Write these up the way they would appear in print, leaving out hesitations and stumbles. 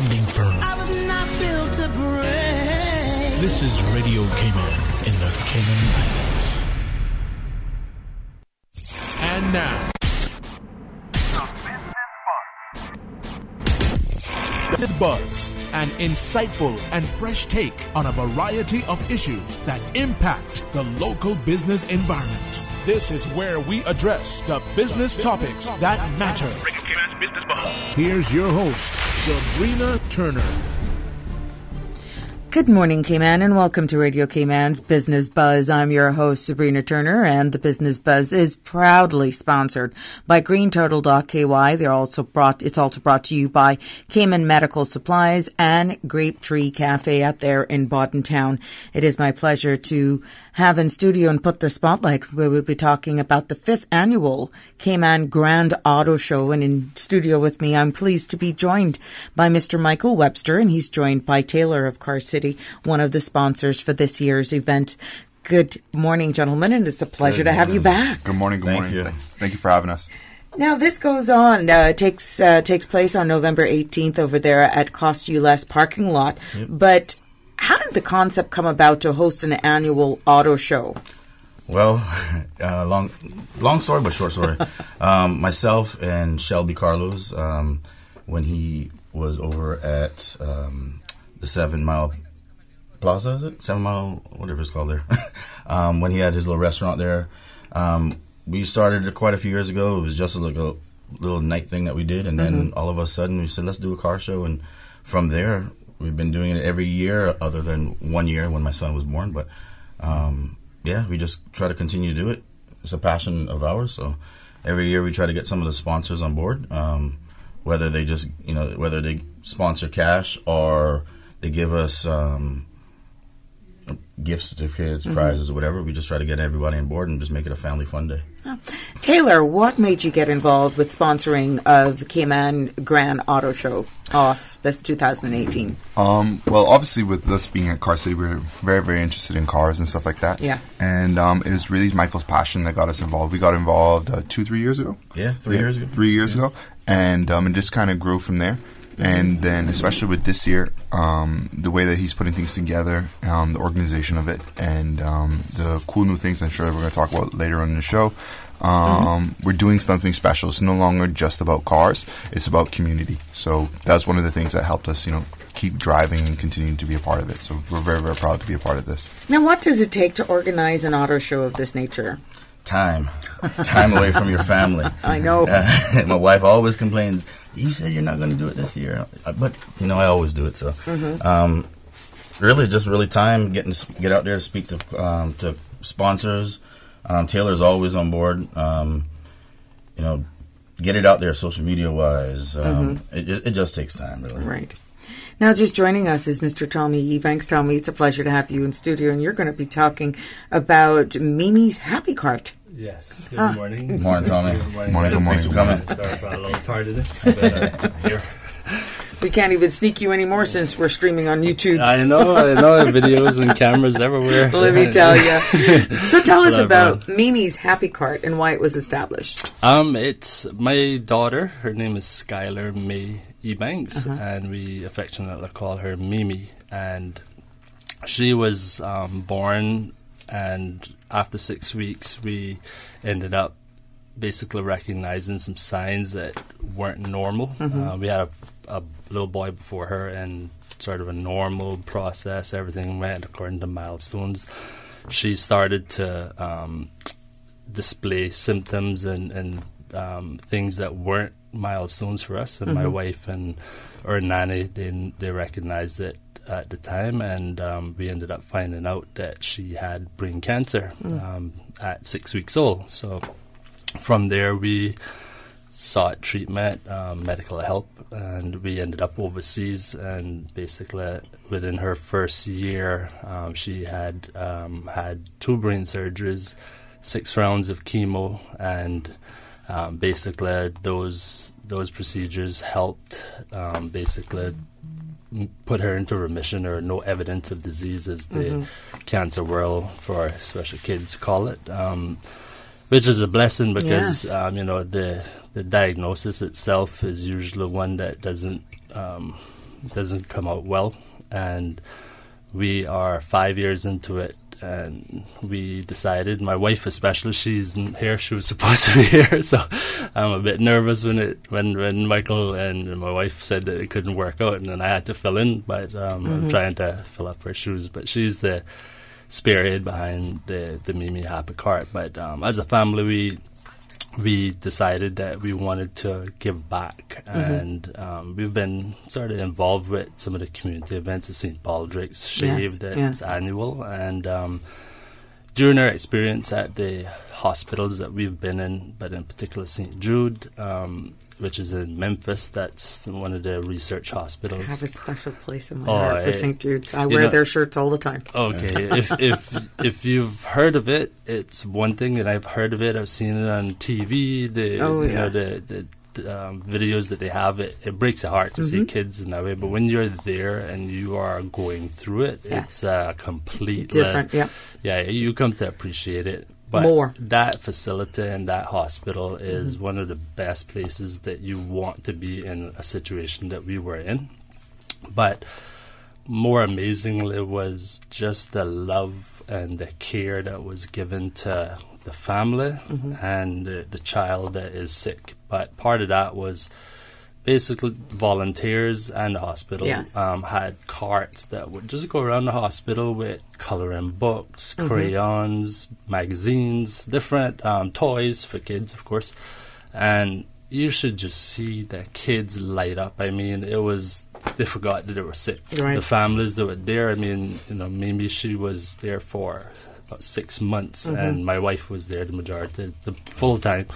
standing firm. I was not built to break. This is Radio Cayman in the Cayman Islands. And now, Business Buzz, an insightful and fresh take on a variety of issues that impact the local business environment. This is where we address the business topics that matter. Here's your host, Sabrina Turner. Good morning, Cayman, and welcome to Radio Cayman's Business Buzz. I'm your host, Sabrina Turner, and the Business Buzz is proudly sponsored by GreenTotal.ky. It's also brought to you by Cayman Medical Supplies and Grape Tree Cafe out there in Bodden Town. It is my pleasure to have in studio and put the spotlight where we'll be talking about the 5th annual Cayman Grand Auto Show. And in studio with me, I'm pleased to be joined by Mr. Michael Webster, and he's joined by Taylor of Car City, one of the sponsors for this year's event. Good morning, gentlemen, and it's a pleasure to have you back. Good morning. Thank you. Thank you for having us. Now, this goes on, takes place on November 18th over there at Cost You Less parking lot. Yep. But how did the concept come about to host an annual auto show? Well, long story, but short story. Myself and Shelby Carlos, when he was over at the 7 Mile Plaza, is it? 7 Mile, whatever it's called there. When he had his little restaurant there. We started quite a few years ago. It was just like a little night thing that we did. And then all of a sudden we said, let's do a car show. And from there, we've been doing it every year other than 1 year when my son was born. But, we just try to continue to do it. It's a passion of ours. So every year we try to get some of the sponsors on board, whether they just, whether they sponsor cash or they give us gift certificates, prizes, or whatever. We just try to get everybody on board and just make it a family fun day. Taylor, what made you get involved with sponsoring of Cayman Grand Auto Show off this 2018? Well, obviously with us being at Car City, we're very, very interested in cars and stuff like that. Yeah. And it was really Michael's passion that got us involved. We got involved 2-3 years ago. Yeah, 3 years ago. 3 years ago. And it just kind of grew from there. And then, especially with this year, the way that he's putting things together, the organization of it, and the cool new things I'm sure we're going to talk about later on in the show, we're doing something special. It's no longer just about cars. It's about community. So that's one of the things that helped us, keep driving and continuing to be a part of it. So we're very, very proud to be a part of this. Now, what does it take to organize an auto show of this nature? Time away from your family. I know. My wife always complains, you said you're not going to do it this year. But, I always do it. So really time, get out there to speak to sponsors. Taylor's always on board. Get it out there social media-wise. It just takes time, really. Right. Now, just joining us is Mr. Tommy Ebanks. Tommy, it's a pleasure to have you in studio, and you're going to be talking about Mimi's Happy Cart. Yes. Good morning. Good morning, Tommy. Good morning. Thanks for coming. Sorry for a little tardiness, but I'm here. We can't even sneak you anymore since we're streaming on YouTube. I know. Videos and cameras everywhere. Let me tell you. So tell us about Mimi's Happy Cart and why it was established. It's my daughter. Her name is Skylar May Ebanks, and we affectionately call her Mimi. And she was born, and after 6 weeks, we ended up basically recognizing some signs that weren't normal. We had a little boy before her, and sort of a normal process. Everything went according to milestones. She started to display symptoms and things that weren't milestones for us. And my wife and our nanny, they recognized it at the time, and we ended up finding out that she had brain cancer at 6 weeks old. So from there, we sought treatment, medical help, and we ended up overseas. And basically, within her first year, she had had 2 brain surgeries, 6 rounds of chemo, and basically those procedures helped basically put her into remission, or no evidence of disease, as the cancer world, for especially kids, call it, which is a blessing because the diagnosis itself is usually one that doesn't doesn't come out well. And we are 5 years into it, and we decided, my wife especially, she's here, she was supposed to be here, so I'm a bit nervous when Michael and my wife said that it couldn't work out, and then I had to fill in, but I'm trying to fill up her shoes. But she's the spearhead behind the Mimi Happy Cart. But as a family, we decided that we wanted to give back, and we've been sort of involved with some of the community events at St. Baldrick's Shave that's annual, and during our experience at the hospitals that we've been in, but in particular St. Jude, which is in Memphis, that's one of the research hospitals. I have a special place in my heart for St. Jude's. I wear their shirts all the time. Okay, if you've heard of it, it's one thing, and I've heard of it. I've seen it on TV. The videos that they have, it breaks the heart to see kids in that way. But when you're there and you are going through it, it's completely different. You come to appreciate it. But more. That facility and that hospital is one of the best places that you want to be in a situation that we were in. But more amazingly was just the love and the care that was given to the family and the child that is sick. But part of that was basically volunteers and the hospital had carts that would just go around the hospital with coloring books, crayons, magazines, different toys for kids, of course. And you should just see the kids light up. I mean, they forgot that they were sick. Right. The families that were there, I mean, Mimi, she was there for about 6 months, and my wife was there the majority, the full time.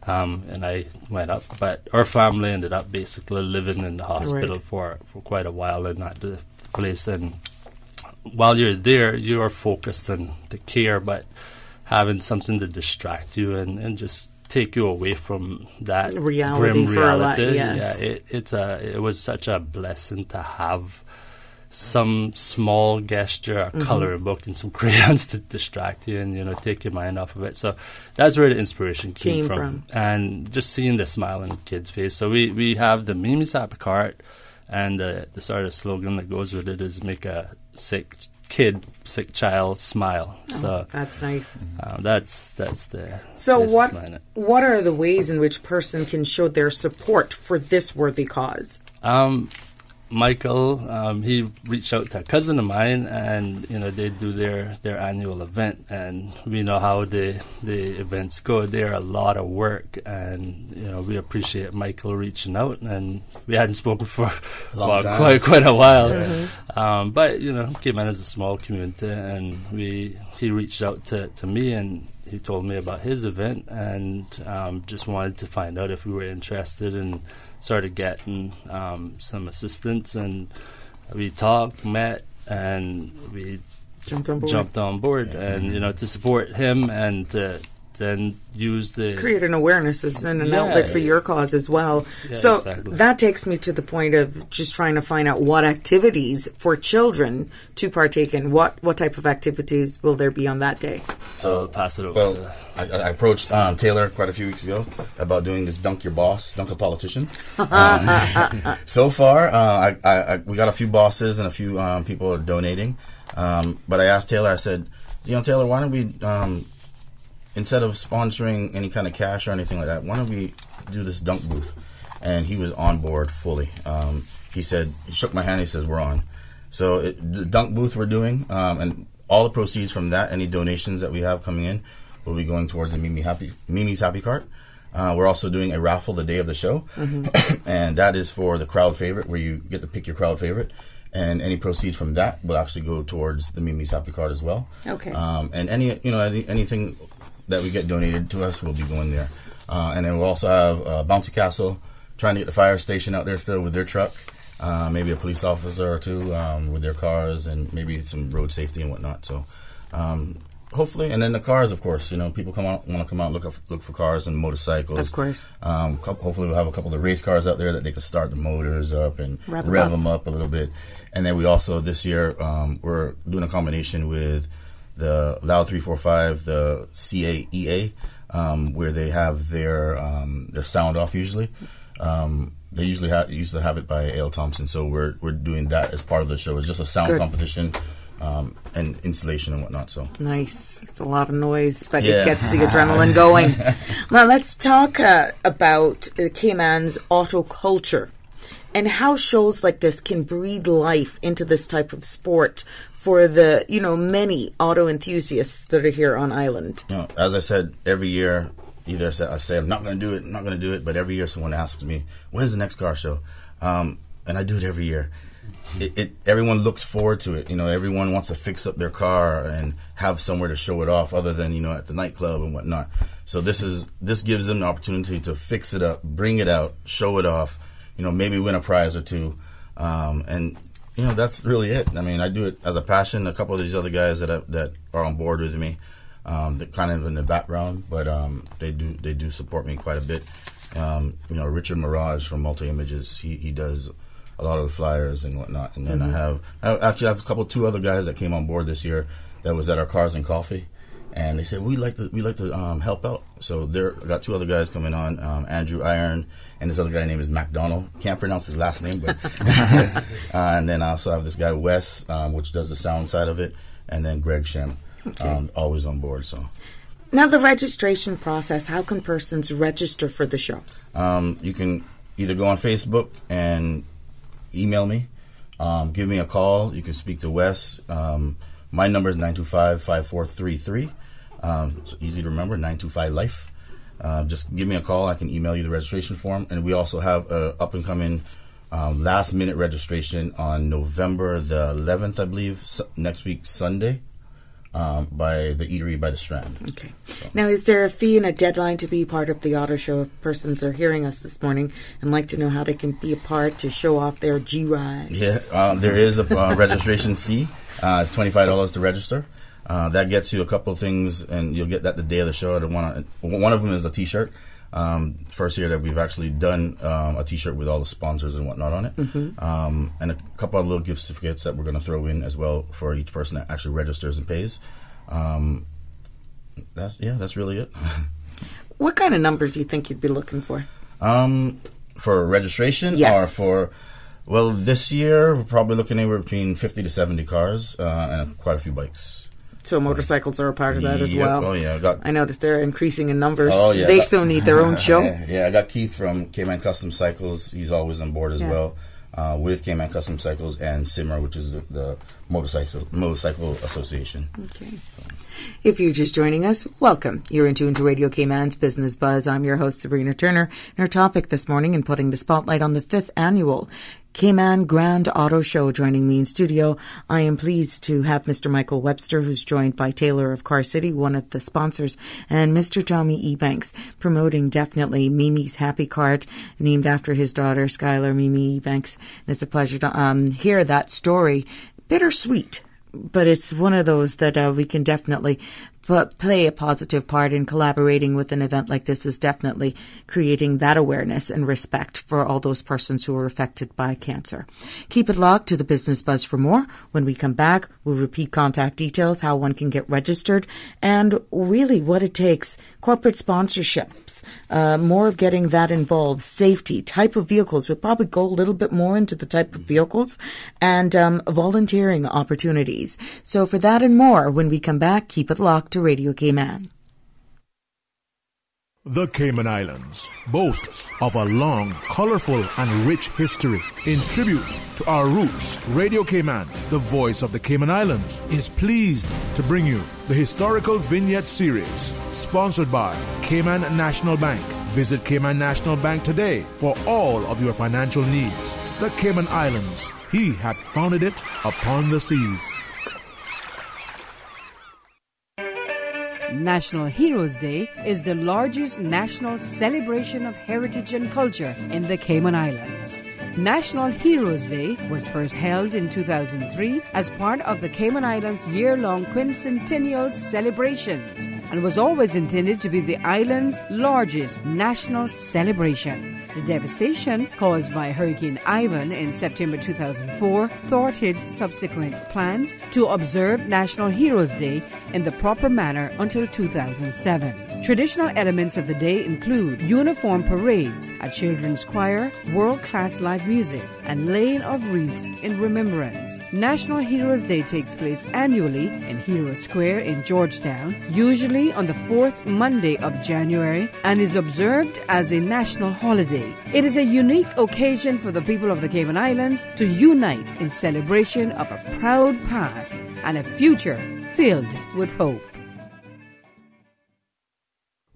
And I went up, but our family ended up basically living in the hospital for quite a while and at the place. And while you're there, you are focused on the care, but having something to distract you and just take you away from that grim reality. Yes. It was such a blessing to have some small gesture, a coloring book, and some crayons to distract you and take your mind off of it. So that's where the inspiration came from. And just seeing the smile on the kid's face. So we have the Mimi's Happy Cart, and the sort of slogan that goes with it is make a sick child smile. So that's nice. That's the. So what are the ways in which person can show their support for this worthy cause? Michael, he reached out to a cousin of mine, and they do their annual event, and we know how the events go. They're a lot of work, and we appreciate Michael reaching out, and we hadn't spoken for quite a while. But Cayman is a small community, and he reached out to me, and he told me about his event, and just wanted to find out if we were interested in started getting some assistance, and we met, and we jumped on board, and to support him and then use create an awareness and an outlet for your cause as well. So that takes me to the point of just trying to find out what activities for children to partake in. What type of activities will there be on that day? So I'll pass it over to... I approached Taylor quite a few weeks ago about doing this Dunk Your Boss, Dunk a Politician. So far, we got a few bosses and a few people are donating. But I asked Taylor, I said, Taylor, why don't we... instead of sponsoring any kind of cash or anything like that, why don't we do this dunk booth? And he was on board fully. He shook my hand, he says, we're on. So the dunk booth we're doing, and all the proceeds from that, any donations that we have coming in, will be going towards the Mimi's Happy Cart. We're also doing a raffle the day of the show, and that is for the crowd favorite, where you get to pick your crowd favorite. And any proceeds from that will actually go towards the Mimi's Happy Cart as well. Okay. And anything that we get donated to us will be going there. And then we'll also have Bouncy Castle trying to get the fire station out there still with their truck, maybe a police officer or two with their cars, and maybe some road safety and whatnot. So hopefully, and then the cars, of course. People want to come out and look for cars and motorcycles. Of course. Hopefully, we'll have a couple of race cars out there that they can start the motors up and rev them up a little bit. And then we also, this year, we're doing a combination with the Loud 345, the CAEA, where they have their sound off usually. They used to have it by A.L. Thompson, so we're doing that as part of the show. It's just a sound competition and installation and whatnot. So nice. It's a lot of noise, but it gets the adrenaline going. Now let's talk about Cayman's auto culture and how shows like this can breathe life into this type of sport for the many auto enthusiasts that are here on island. As I said, every year. Either I say I'm not going to do it, but every year someone asks me, when's the next car show? And I do it every year. Everyone looks forward to it. Everyone wants to fix up their car and have somewhere to show it off other than, at the nightclub and whatnot. So this gives them the opportunity to fix it up, bring it out, show it off, maybe win a prize or two. And that's really it. I mean, I do it as a passion. A couple of these other guys that are on board with me, they're kind of in the background, but they do support me quite a bit. Richard Mirage from Multi Images, he does a lot of the flyers and whatnot. And then I have two other guys that came on board this year that was at our Cars and Coffee, and they said we'd like to help out. So I got two other guys coming on, Andrew Iron and this other guy named is McDonald. Can't pronounce his last name, but and then I also have this guy Wes, which does the sound side of it, and then Greg Shem. Okay. Always on board. So now the registration process, how can persons register for the show? You can either go on Facebook and email me, give me a call. You can speak to Wes. My number is 925-5433. It's easy to remember, 925-LIFE. Just give me a call. I can email you the registration form. And we also have a up-and-coming last-minute registration on November the 11th, I believe, next week, Sunday. By the Eatery by the Strand. Okay. So. Now, is there a fee and a deadline to be part of the auto show if persons are hearing us this morning and like to know how they can be a part to show off their G-Ride? Yeah, there is a registration fee. It's $25 to register. That gets you a couple of things, and you'll get that the day of the show. One of them is a T-shirt. First year that we've actually done a T-shirt with all the sponsors and whatnot on it, and a couple of little gift certificates that we're going to throw in as well for each person that actually registers and pays. That's really it. What kind of numbers do you think you'd be looking for? For registration, yes. Or this year we're probably looking anywhere between 50 to 70 cars and quite a few bikes. So motorcycles are a part of that as well. Oh yeah, I noticed they're increasing in numbers. Oh yeah, they still need their own show. I got Keith from Cayman Custom Cycles. He's always on board as well with Cayman Custom Cycles and Simmer, which is the motorcycle association. Okay. So. If you're just joining us, welcome. You're in tune to Radio Cayman's Business Buzz. I'm your host, Sabrina Turner. And our topic this morning in putting the spotlight on the 5th annual Cayman Grand Auto Show. Joining me in studio, I am pleased to have Mr. Michael Webster, who's joined by Taylor of Car City, one of the sponsors, and Mr. Tommy Ebanks, promoting definitely Mimi's Happy Cart, named after his daughter, Skylar Mimi Ebanks. And it's a pleasure to hear that story. Bittersweet, but it's one of those that we can definitely play a positive part in. Collaborating with an event like this is definitely creating that awareness and respect for all those persons who are affected by cancer. Keep it locked to the Business Buzz for more. When we come back, we'll repeat contact details, how one can get registered, and really what it takes, corporate sponsorships, more of getting that involved, safety, type of vehicles. We'll probably go a little bit more into the type of vehicles, and volunteering opportunities. So for that and more, when we come back, keep it locked to Radio Cayman. The Cayman Islands boasts of a long, colorful, and rich history. In tribute to our roots, Radio Cayman, the voice of the Cayman Islands, is pleased to bring you the historical vignette series, sponsored by Cayman National Bank. Visit Cayman National Bank today for all of your financial needs. The Cayman Islands, he hath founded it upon the seas. National Heroes Day is the largest national celebration of heritage and culture in the Cayman Islands. National Heroes Day was first held in 2003 as part of the Cayman Islands' year-long quincentennial celebrations and was always intended to be the island's largest national celebration. The devastation caused by Hurricane Ivan in September 2004 thwarted subsequent plans to observe National Heroes Day in the proper manner until 2007. Traditional elements of the day include uniform parades, a children's choir, world-class live music, and laying of wreaths in remembrance. National Heroes Day takes place annually in Hero Square in Georgetown, usually on the fourth Monday of January, and is observed as a national holiday. It is a unique occasion for the people of the Cayman Islands to unite in celebration of a proud past and a future filled with hope.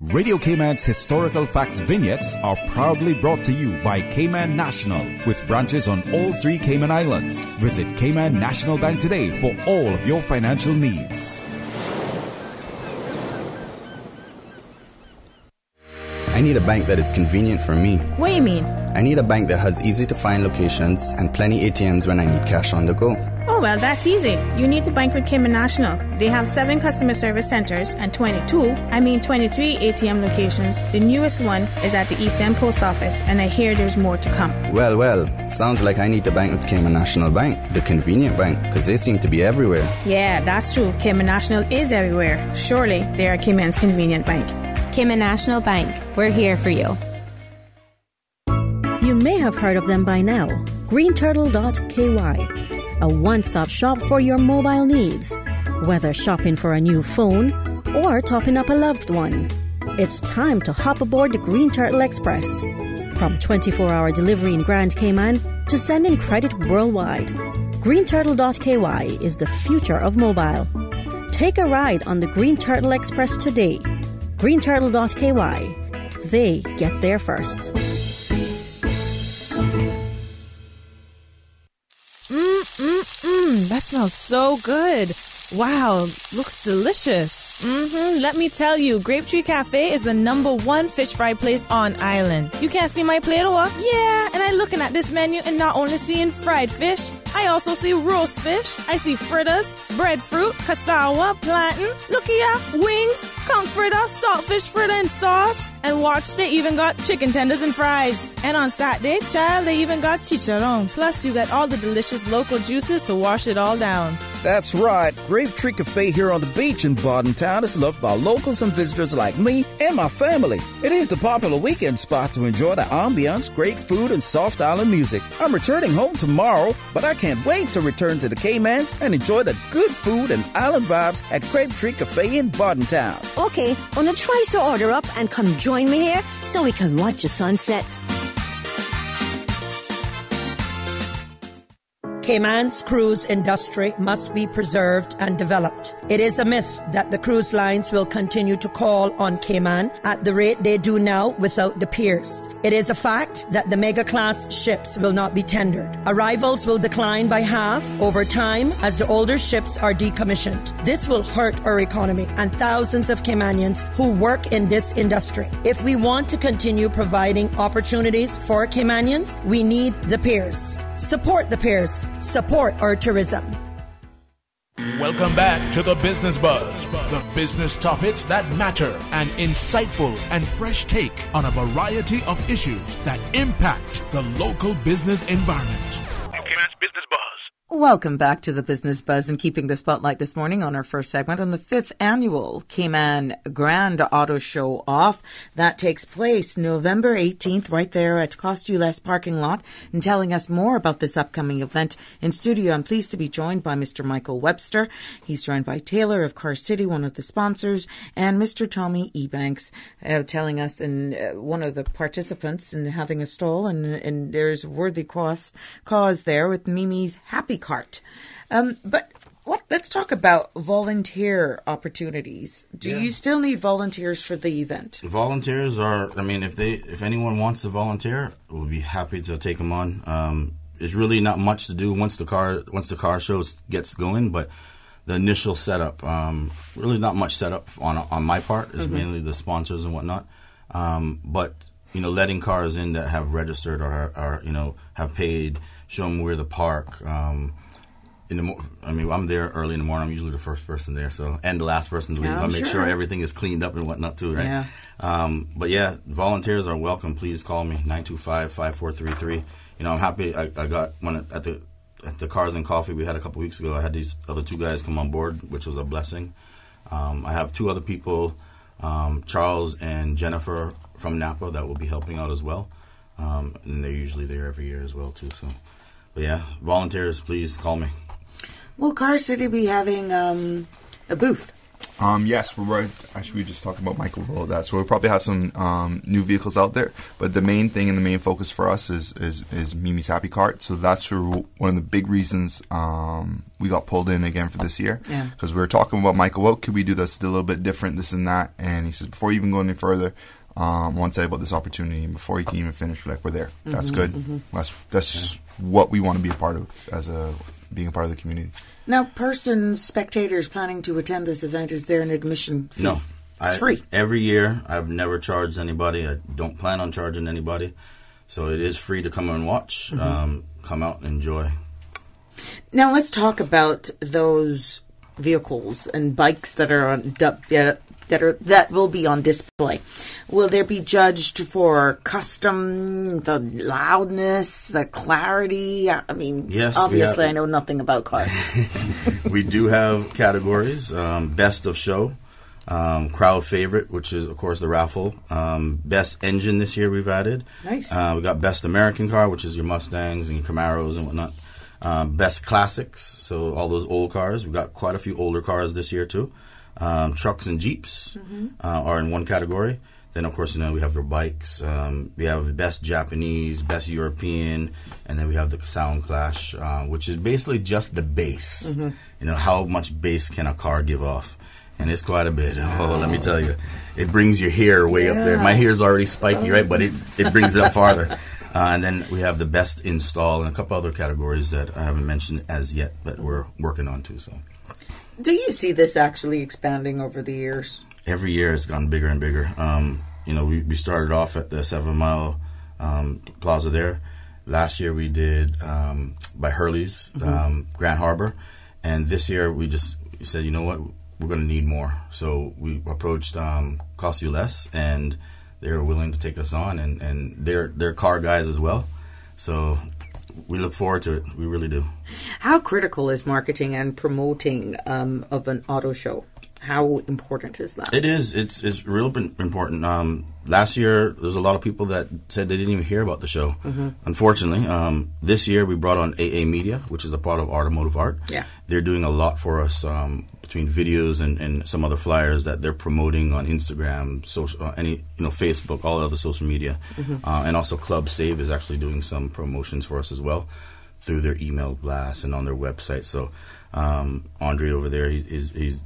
Radio Cayman's Historical Facts vignettes are proudly brought to you by Cayman National, with branches on all 3 Cayman Islands. Visit Cayman National Bank today for all of your financial needs. I need a bank that is convenient for me. What do you mean? I need a bank that has easy-to-find locations and plenty ATMs when I need cash on the go. Oh, well, that's easy. You need to bank with Cayman National. They have 7 customer service centers and 23 ATM locations. The newest one is at the East End Post Office, and I hear there's more to come. Well, sounds like I need to bank with Cayman National Bank, the convenient bank, because they seem to be everywhere. Yeah, that's true. Cayman National is everywhere. Surely they are Cayman's convenient bank. Cayman National Bank. We're here for you. You may have heard of them by now. greenturtle.ky, a one-stop shop for your mobile needs. Whether shopping for a new phone or topping up a loved one, it's time to hop aboard the Green Turtle Express. From 24-hour delivery in Grand Cayman to sending credit worldwide, greenturtle.ky is the future of mobile. Take a ride on the Green Turtle Express today. greenturtle.ky. They get there first. That smells so good. Wow, looks delicious. Let me tell you, Grapetree Cafe is the #1 fish fry place on island. You can't see my plate, or what? Yeah, and I'm looking at this menu and not only seeing fried fish, I also see roast fish. I see fritters, breadfruit, cassava, plantain, look here, wings, conch fritter, saltfish fritter and sauce. And watch, they even got chicken tenders and fries. And on Saturday, child, they even got chicharron. Plus, you got all the delicious local juices to wash it all down. That's right. Grapetree Cafe here on the beach in Bordentown is loved by locals and visitors like me and my family. It is the popular weekend spot to enjoy the ambiance, great food, and soft island music. I'm returning home tomorrow, but I can't wait to return to the Caymans and enjoy the good food and island vibes at Grapetree Cafe in Bordentown. Okay, wanna try to order up and come join me here so we can watch the sunset. Cayman's cruise industry must be preserved and developed. It is a myth that the cruise lines will continue to call on Cayman at the rate they do now without the piers. It is a fact that the mega-class ships will not be tendered. Arrivals will decline by half over time as the older ships are decommissioned. This will hurt our economy and thousands of Caymanians who work in this industry. If we want to continue providing opportunities for Caymanians, we need the piers. Support the piers. Support our tourism. Welcome back to the Business Buzz, the business topics that matter, an insightful and fresh take on a variety of issues that impact the local business environment. Business Buzz. Welcome back to the Business Buzz, and keeping the spotlight this morning on our first segment on the 5th annual Cayman Grand Auto Show Off. That takes place November 18th right there at Cost You Less parking lot. And telling us more about this upcoming event in studio, I'm pleased to be joined by Mr. Michael Webster. He's joined by Taylor of Car City, one of the sponsors, and Mr. Tommy Ebanks, telling us, and one of the participants in having a stall, and there's worthy cause there with Mimi's Happy Cart. But let's talk about volunteer opportunities. Do you still need volunteers for the event? Volunteers are, if anyone wants to volunteer, we'll be happy to take them on. There's really not much to do once the car show gets going, but the initial setup, really not much setup on my part. Is mainly the sponsors and whatnot. But letting cars in that have registered or are have paid, show them where to park. I'm there early in the morning. I'm usually the first person there, and the last person to leave. I make sure everything is cleaned up and whatnot too, right? Yeah. But yeah, volunteers are welcome. Please call me 925-5433. I'm happy. I got one at the Cars and Coffee we had a couple weeks ago. I had these other 2 guys come on board, which was a blessing. I have 2 other people Charles and Jennifer from Napa that will be helping out as well. And they're usually there every year as well, too. So, but yeah, volunteers, please call me. Will Car City be having a booth? Yes, we just talked about Michael about that. So we'll probably have some new vehicles out there. But the main thing and the main focus for us is Mimi's Happy Cart. So that's one of the big reasons we got pulled in again for this year. Yeah. Because we were talking about Michael, what could we do that's a little bit different, this and that. And he says, before you even go any further, I want to tell you about this opportunity. And before you can even finish, we're there. That's good. That's what we want to be a part of being a part of the community. Now, spectators planning to attend this event, is there an admission fee? No. It's free. Every year, I've never charged anybody. I don't plan on charging anybody. So it is free to come and watch. Come out and enjoy. Now, let's talk about those vehicles and bikes that are on that will be on display. Will there be judged for custom, the loudness, the clarity? I mean, yes, obviously I know nothing about cars. We do have categories. Best of show, crowd favorite, which is, of course, the raffle. Best engine this year we've added. Nice. We got best American car, which is your Mustangs and your Camaros and whatnot. Best classics, so all those old cars. We've got quite a few older cars this year, too. Trucks and Jeeps are in one category. Then, of course, we have our bikes. We have best Japanese, best European, and then we have the Sound Clash, which is basically just the bass. How much bass can a car give off? And it's quite a bit. Oh, let me tell you. It brings your hair way up there. My hair's already spiky, right? But it brings it up farther. And then we have the best install and a couple other categories that I haven't mentioned as yet, but we're working on too. So, do you see this actually expanding over the years? Every year it's gotten bigger and bigger. We started off at the 7 Mile Plaza there. Last year we did by Hurley's, Grand Harbor. And this year we said, you know what, we're going to need more. So we approached Cost You Less, and they were willing to take us on. And they're car guys as well. So we look forward to it. We really do. How critical is marketing and promoting of an auto show? How important is that? It is. It's real important. Last year, there's a lot of people that said they didn't even hear about the show. Unfortunately, this year we brought on AA Media, which is a part of Automotive Art. Yeah. They're doing a lot for us between videos and some other flyers that they're promoting on Instagram, Facebook, all other social media. And also Club Save is actually doing some promotions for us as well through their email blast and on their website. So Andre over there, he's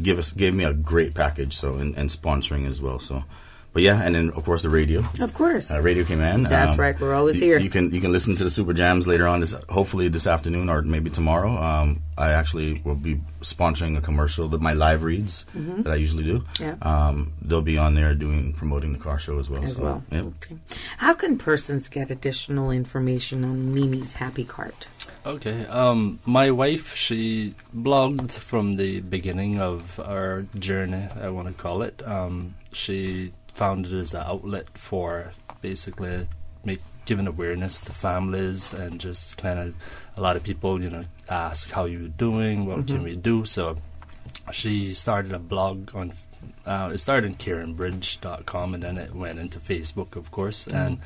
gave me a great package, so and sponsoring as well. So, but yeah, and then of course the radio. Of course, Radio Cayman. That's right. We're always here. You can listen to the Super Jams later on. Hopefully this afternoon or maybe tomorrow. I actually will be sponsoring a commercial that my live reads that I usually do. Yeah. They'll be on there promoting the car show as well. Yep. Okay. How can persons get additional information on Mimi's Happy Cart? Okay. My wife, she blogged from the beginning of our journey, I want to call it. She found it as an outlet for basically giving awareness to families, and just kind of a lot of people, ask how you're doing, what can we do. So she started a blog on, it started in KieranBridge.com, and then it went into Facebook, of course, and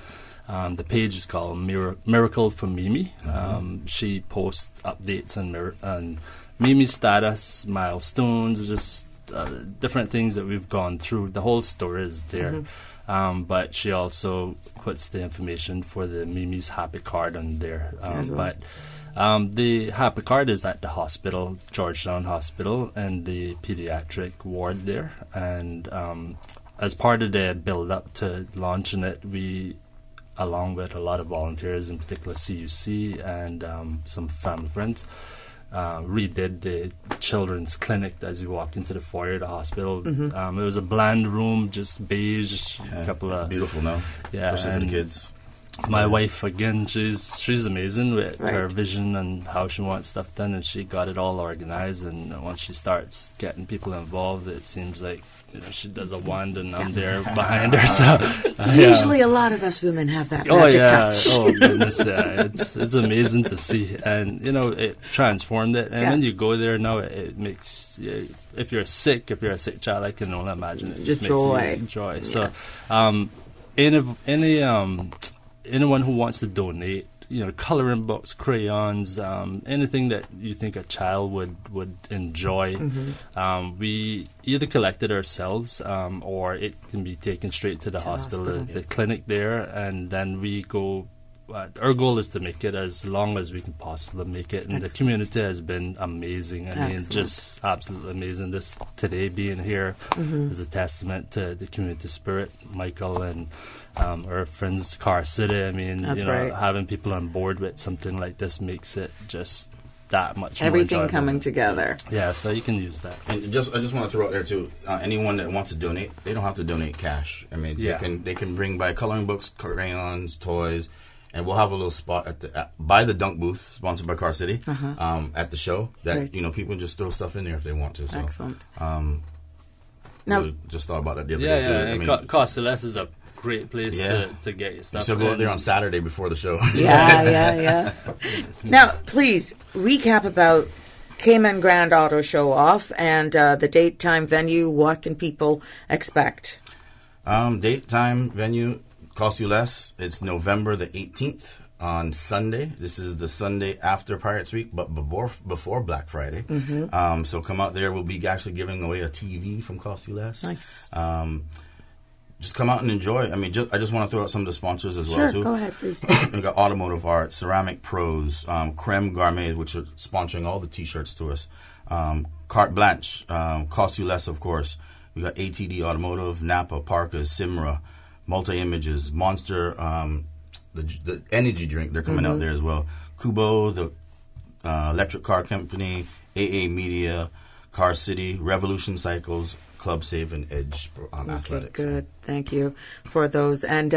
the page is called Miracle for Mimi. She posts updates on Mimi's status, milestones, just different things that we've gone through. The whole story is there. But she also puts the information for the Mimi's Happy Card on there. But the Happy Card is at the hospital, Georgetown Hospital, and the pediatric ward there. And as part of the build-up to launching it, we, along with a lot of volunteers, in particular CUC and some family friends, redid the children's clinic as you walk into the foyer of the hospital. It was a bland room, just beige, a couple of... Beautiful now, especially for the kids. My wife, again, she's amazing with her vision and how she wants stuff done, and she got it all organized. And once she starts getting people involved, it seems like she does a wand, and I'm there behind her. So usually, a lot of us women have that magic touch. Oh goodness, yeah, it's amazing to see, and it transformed it. And when you go there now, it makes if you're a sick child, I can only imagine it just joy. Makes you joy. Yes. So, anyone who wants to donate, coloring books, crayons, anything that you think a child would enjoy, we either collect it ourselves, or it can be taken straight to the hospital, the clinic there, and then we go. Our goal is to make it as long as we can possibly make it, and the community has been amazing. I mean, just absolutely amazing. This today being here is a testament to the community spirit, Michael and our friends Car City. I mean, having people on board with something like this makes it just that much everything more coming together. Yeah, so you can use that. And I just want to throw out there too, anyone that wants to donate, they don't have to donate cash. I mean, they can bring by coloring books, crayons, toys. And we'll have a little spot by the dunk booth, sponsored by Car City, at the show. That people can just throw stuff in there if they want to. So, excellent. Really just thought about that the other day too. I mean, Car Celeste is a great place to get your stuff. You still go out there on Saturday before the show. Yeah. Now, please recap about Cayman Grand Auto Show Off and the date, time, venue. What can people expect? Date, time, venue. Cost you less. It's November the 18th on Sunday. This is the Sunday after Pirates Week, but before Black Friday. So come out there. We'll be actually giving away a TV from Cost You Less. Nice. Just come out and enjoy. I mean, I just want to throw out some of the sponsors as well, too. Go ahead, please. We got Automotive Art, Ceramic Pros, Creme Gourmet, which are sponsoring all the T-shirts to us. Carte Blanche, Cost You Less, of course. We got ATD Automotive, Napa, Parkas, Simra, Multi-Images, Monster, the energy drink, they're coming out there as well. Kubo, the electric car company, AA Media, Car City, Revolution Cycles, Club Save, and Edge Athletics. Good. Thank you for those. And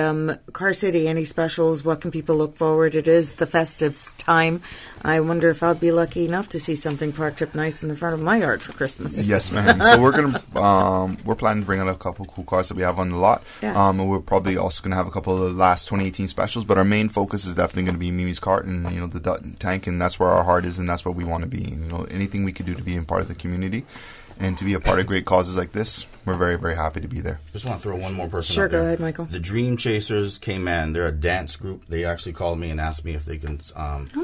Car City, any specials? What can people look forward? It is the festive time. I wonder if I'll be lucky enough to see something parked up nice in the front of my yard for Christmas. Yes, ma'am. So we're planning to bring out a couple of cool cars that we have on the lot. Yeah. And we're probably also going to have a couple of the last 2018 specials. But our main focus is definitely going to be Mimi's Cart and the Dutton Tank, and that's where our heart is, and that's what we want to be. And, anything we could do to be a part of the community. And to be a part of great causes like this, we're very, very happy to be there. Just want to throw one more person Sure, out there. go ahead, Michael. The Dream Chasers Cayman. They're a dance group. They actually called me and asked me if they can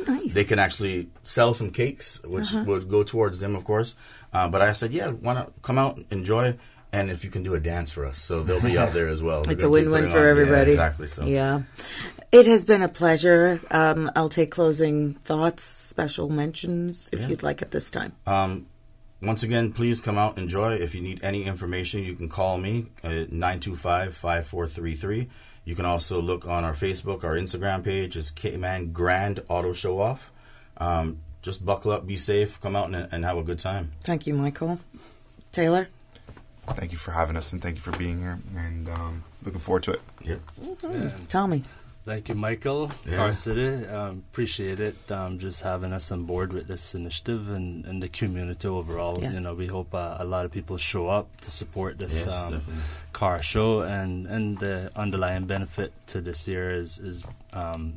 nice. They can actually sell some cakes, which would go towards them, of course. But I said, why not come out, enjoy, and if you can do a dance for us. So they'll be out there as well. It's a win-win for everybody. Yeah, exactly. So. Yeah. It has been a pleasure. I'll take closing thoughts, special mentions, if you'd like at this time. Once again, please come out, enjoy. If you need any information, you can call me at 925-5433. You can also look on our Facebook, our Instagram page. It's Cayman Grand Auto Show Off. Just buckle up, be safe, come out and have a good time. Thank you, Michael. Taylor? Thank you for having us, and thank you for being here, and looking forward to it. Yep. Tommy? Thank you, Michael. Car City. Appreciate it. Just having us on board with this initiative and the community overall. Yes. We hope a lot of people show up to support this car show, and the underlying benefit to this year is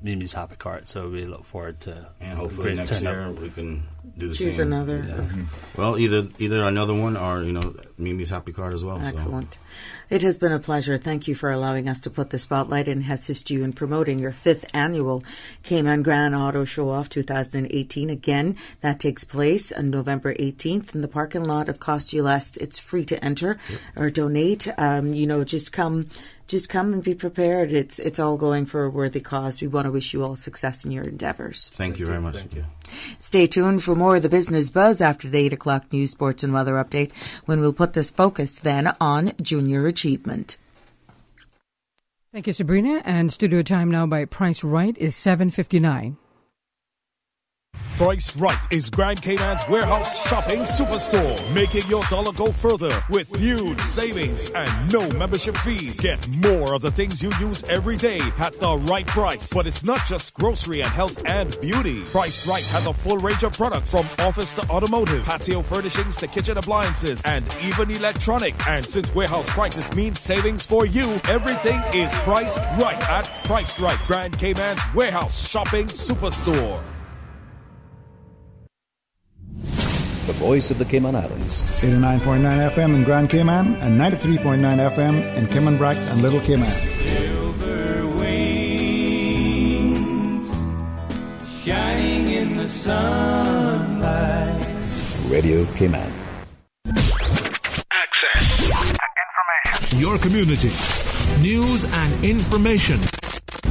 Mimi's Happy Cart. So we look forward to hopefully next year we can do the Choose same. another. Yeah. Well, either another one or Mimi's Happy Cart as well. Excellent. So. It has been a pleasure. Thank you for allowing us to put the spotlight and assist you in promoting your 5th annual Cayman Grand Auto Show Off 2018. Again, that takes place on November 18th in the parking lot of Cost You Less. It's free to enter or donate. Just come and be prepared. It's all going for a worthy cause. We want to wish you all success in your endeavors. Thank you very much. Thank you. Stay tuned for more of the Business Buzz after the 8 o'clock news, sports, and weather update, when we'll put this focus then on junior achievement. Thank you, Sabrina. And studio time now by Price Right is 7:59. Priced Right is Grand Cayman's warehouse shopping superstore, making your dollar go further with huge savings and no membership fees. Get more of the things you use every day at the right price. But it's not just grocery and health and beauty. Priced Right has a full range of products from office to automotive, patio furnishings to kitchen appliances, and even electronics. And since warehouse prices mean savings for you, everything is priced right at Priced Right, Grand Cayman's warehouse shopping superstore. The voice of the Cayman Islands. 89.9 FM in Grand Cayman and 93.9 FM in Cayman Brac and Little Cayman. Silver wings shining in the sunlight. Radio Cayman. Access. Information. Your community. News and information.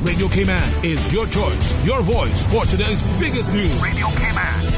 Radio Cayman is your choice, your voice for today's biggest news. Radio Cayman.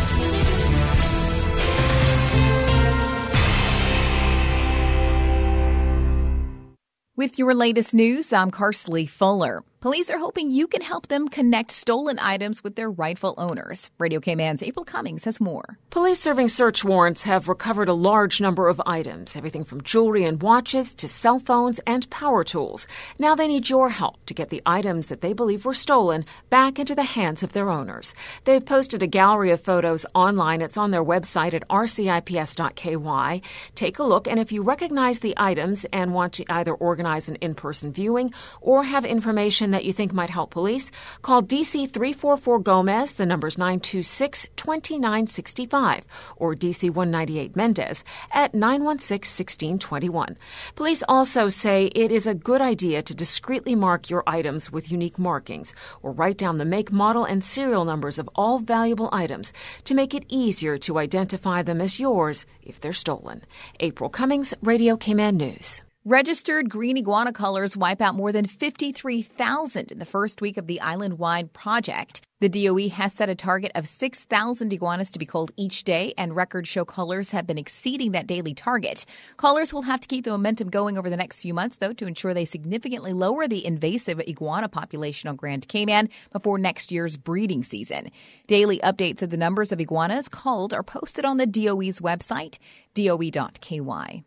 With your latest news, I'm Carsley Fuller. Police are hoping you can help them connect stolen items with their rightful owners. Radio Cayman's April Cummings has more. Police serving search warrants have recovered a large number of items, everything from jewelry and watches to cell phones and power tools. Now they need your help to get the items that they believe were stolen back into the hands of their owners. They've posted a gallery of photos online. It's on their website at rcips.ky. Take a look, and if you recognize the items and want to either organize an in-person viewing or have information that you think might help police, call DC 344 Gomez, the number's 926-2965, or DC 198 Mendez at 916-1621. Police also say it is a good idea to discreetly mark your items with unique markings, or write down the make, model, and serial numbers of all valuable items to make it easier to identify them as yours if they're stolen. April Cummings, Radio Cayman News. Registered green iguana colors wipe out more than 53,000 in the first week of the island-wide project. The DOE has set a target of 6,000 iguanas to be culled each day, and records show cullers have been exceeding that daily target. Cullers will have to keep the momentum going over the next few months, though, to ensure they significantly lower the invasive iguana population on Grand Cayman before next year's breeding season. Daily updates of the numbers of iguanas culled are posted on the DOE's website, doe.ky.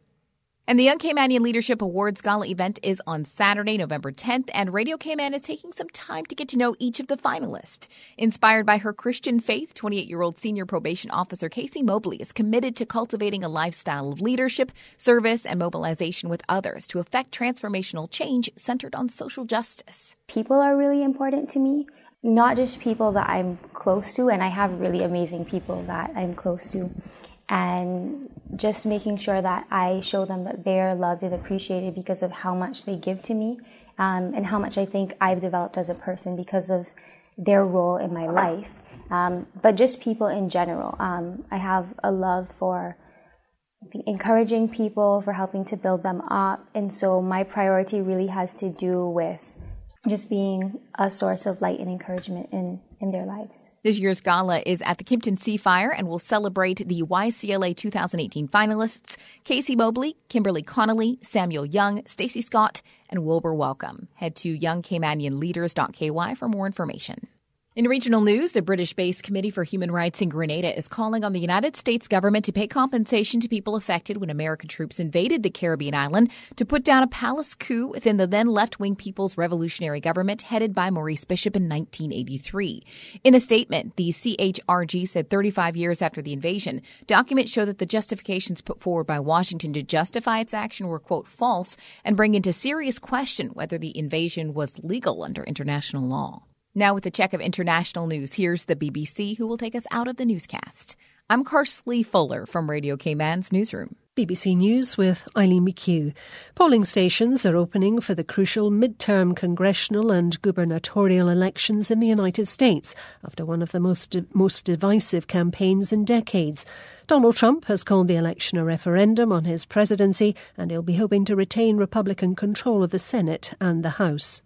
And the Young Caymanian Leadership Awards Gala event is on Saturday, November 10th, and Radio Cayman is taking some time to get to know each of the finalists. Inspired by her Christian faith, 28-year-old Senior Probation Officer Casey Mobley is committed to cultivating a lifestyle of leadership, service, and mobilization with others to effect transformational change centered on social justice. People are really important to me, not just people that I'm close to, and I have really amazing people that I'm close to. And just making sure that I show them that they're loved and appreciated because of how much they give to me, and how much I think I've developed as a person because of their role in my life. But just people in general. I have a love for encouraging people, for helping to build them up. And so my priority really has to do with just being a source of light and encouragement in their lives. This year's gala is at the Kimpton Seafire and will celebrate the YCLA 2018 finalists Casey Mobley, Kimberly Connolly, Samuel Young, Stacey Scott, and Wilbur Welcome. Head to youngcaymanianleaders.ky for more information. In regional news, the British-based Committee for Human Rights in Grenada is calling on the United States government to pay compensation to people affected when American troops invaded the Caribbean island to put down a palace coup within the then left-wing People's Revolutionary Government headed by Maurice Bishop in 1983. In a statement, the CHRG said 35 years after the invasion, documents show that the justifications put forward by Washington to justify its action were, quote, false and bring into serious question whether the invasion was legal under international law. Now with a check of international news, here's the BBC, who will take us out of the newscast. I'm Carsley Fuller from Radio Cayman's newsroom. BBC News with Eileen McHugh. Polling stations are opening for the crucial midterm congressional and gubernatorial elections in the United States after one of the most divisive campaigns in decades. Donald Trump has called the election a referendum on his presidency, and he'll be hoping to retain Republican control of the Senate and the House.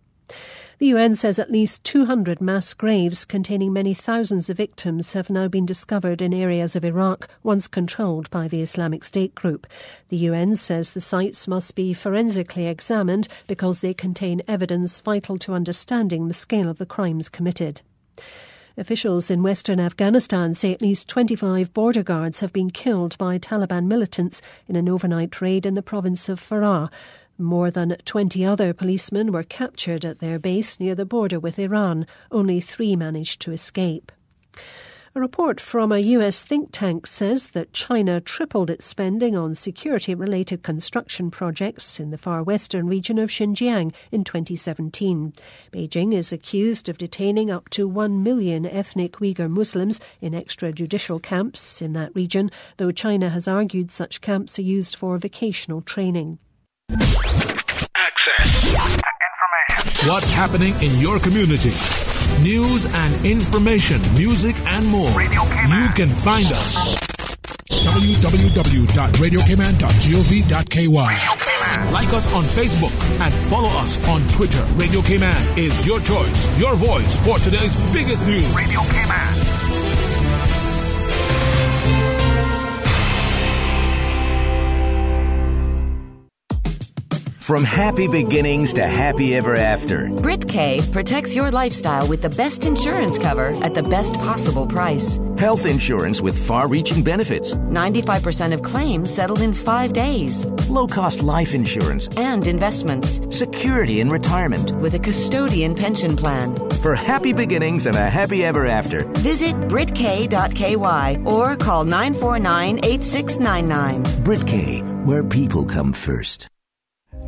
The UN says at least 200 mass graves containing many thousands of victims have now been discovered in areas of Iraq once controlled by the Islamic State group. The UN says the sites must be forensically examined because they contain evidence vital to understanding the scale of the crimes committed. Officials in western Afghanistan say at least 25 border guards have been killed by Taliban militants in an overnight raid in the province of Farah. More than 20 other policemen were captured at their base near the border with Iran. Only 3 managed to escape. A report from a US think tank says that China tripled its spending on security-related construction projects in the far western region of Xinjiang in 2017. Beijing is accused of detaining up to 1 million ethnic Uyghur Muslims in extrajudicial camps in that region, though China has argued such camps are used for vocational training. Access to information. What's happening in your community? News and information, music and more. You can find us. www.radiocayman.gov.ky. Like us on Facebook and follow us on Twitter. Radio Cayman is your choice, your voice for today's biggest news. Radio Cayman. From happy beginnings to happy ever after, Brit-K protects your lifestyle with the best insurance cover at the best possible price. Health insurance with far-reaching benefits. 95% of claims settled in 5 days. Low-cost life insurance. And investments. Security in retirement. With a custodian pension plan. For happy beginnings and a happy ever after, visit Brit-K.ky or call 949-8699. Brit-K, where people come first.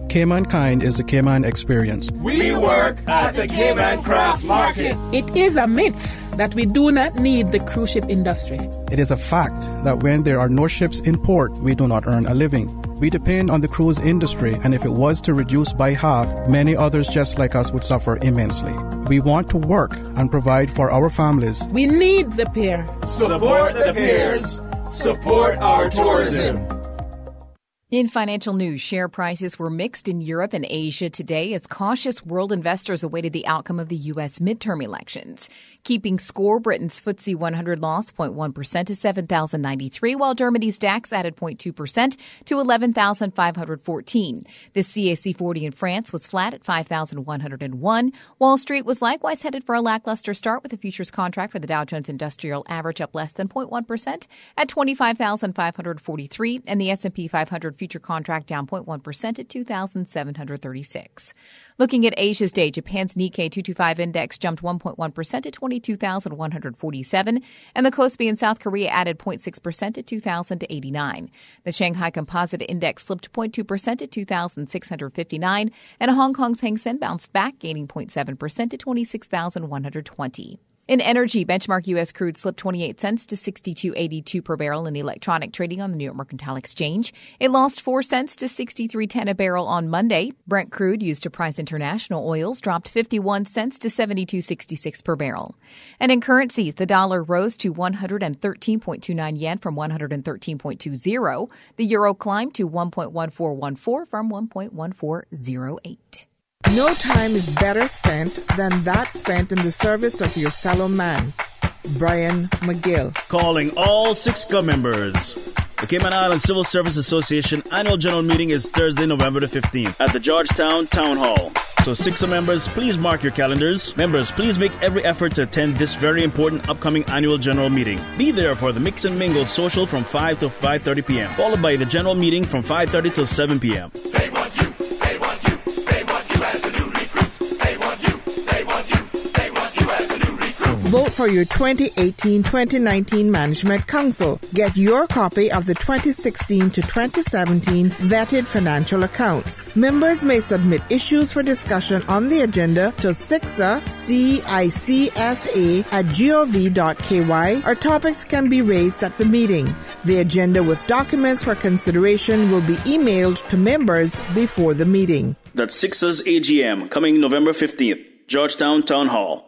Cayman Kind is the Cayman experience. We work at the Cayman Craft Market. It is a myth that we do not need the cruise ship industry. It is a fact that when there are no ships in port, we do not earn a living. We depend on the cruise industry, and if it was to reduce by half, many others just like us would suffer immensely. We want to work and provide for our families. We need the pier. Support the piers. Support our tourism. In financial news, share prices were mixed in Europe and Asia today as cautious world investors awaited the outcome of the U.S. midterm elections. Keeping score, Britain's FTSE 100 lost 0.1% to 7,093, while Germany's DAX added 0.2% to 11,514. The CAC 40 in France was flat at 5,101. Wall Street was likewise headed for a lackluster start with the futures contract for the Dow Jones Industrial Average up less than 0.1% at 25,543, and the S&P 500 future contract down 0.1% at 2,736. Looking at Asia's day, Japan's Nikkei 225 index jumped 1.1% to 22,147, and the Kospi in South Korea added 0.6% to 2,089. The Shanghai Composite Index slipped 0.2% to 2,659, and Hong Kong's Hang Seng bounced back, gaining 0.7% to 26,120. In energy, benchmark U.S. crude slipped 28 cents to $62.82 per barrel in electronic trading on the New York Mercantile Exchange. It lost 4 cents to $63.10 a barrel on Monday. Brent crude used to price international oils dropped 51 cents to $72.66 per barrel. And in currencies, the dollar rose to 113.29 yen from 113.20. The euro climbed to 1.1414 from 1.1408. No time is better spent than that spent in the service of your fellow man. Brian McGill. Calling all SIXCA members. The Cayman Islands Civil Service Association Annual General Meeting is Thursday, November the 15th at the Georgetown Town Hall. So SIXCA members, please mark your calendars. Members, please make every effort to attend this very important upcoming Annual General Meeting. Be there for the Mix and Mingle social from 5 to 5:30 p.m., followed by the General Meeting from 5:30 till 7 p.m. They want you. They want you. They want you as a new recruit. They want you. They want you. They want you as a new recruit. Vote for your 2018-2019 Management Council. Get your copy of the 2016 to 2017 vetted financial accounts. Members may submit issues for discussion on the agenda to SIXA, CICSA@gov.ky, or topics can be raised at the meeting. The agenda with documents for consideration will be emailed to members before the meeting. That's SIXA's AGM coming November 15th, Georgetown Town Hall.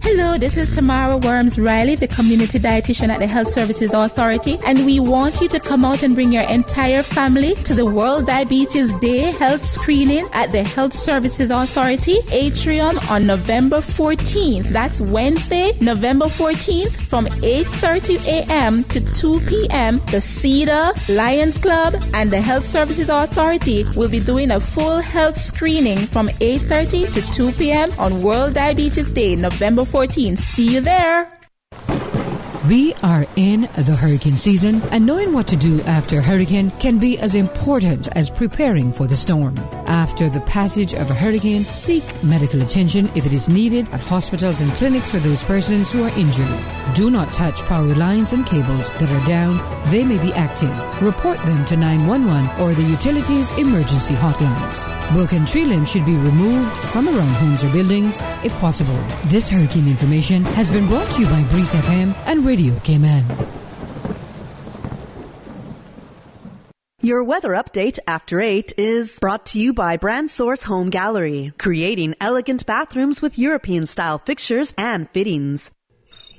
Hello, this is Tamara Worms-Riley, the community dietitian at the Health Services Authority, and we want you to come out and bring your entire family to the World Diabetes Day health screening at the Health Services Authority Atrium on November 14th. That's Wednesday, November 14th from 8:30 a.m. to 2 p.m. The Cedar, Lions Club, and the Health Services Authority will be doing a full health screening from 8:30 to 2 p.m. on World Diabetes Day, November 14th. 14. See you there. We are in the hurricane season, and knowing what to do after a hurricane can be as important as preparing for the storm. After the passage of a hurricane, seek medical attention if it is needed at hospitals and clinics for those persons who are injured. Do not touch power lines and cables that are down. They may be active. Report them to 911 or the utilities emergency hotlines. Broken tree limbs should be removed from around homes or buildings if possible. This hurricane information has been brought to you by Breeze FM and Radio Cayman. Your weather update after 8 is brought to you by Brand Source Home Gallery, creating elegant bathrooms with European-style fixtures and fittings.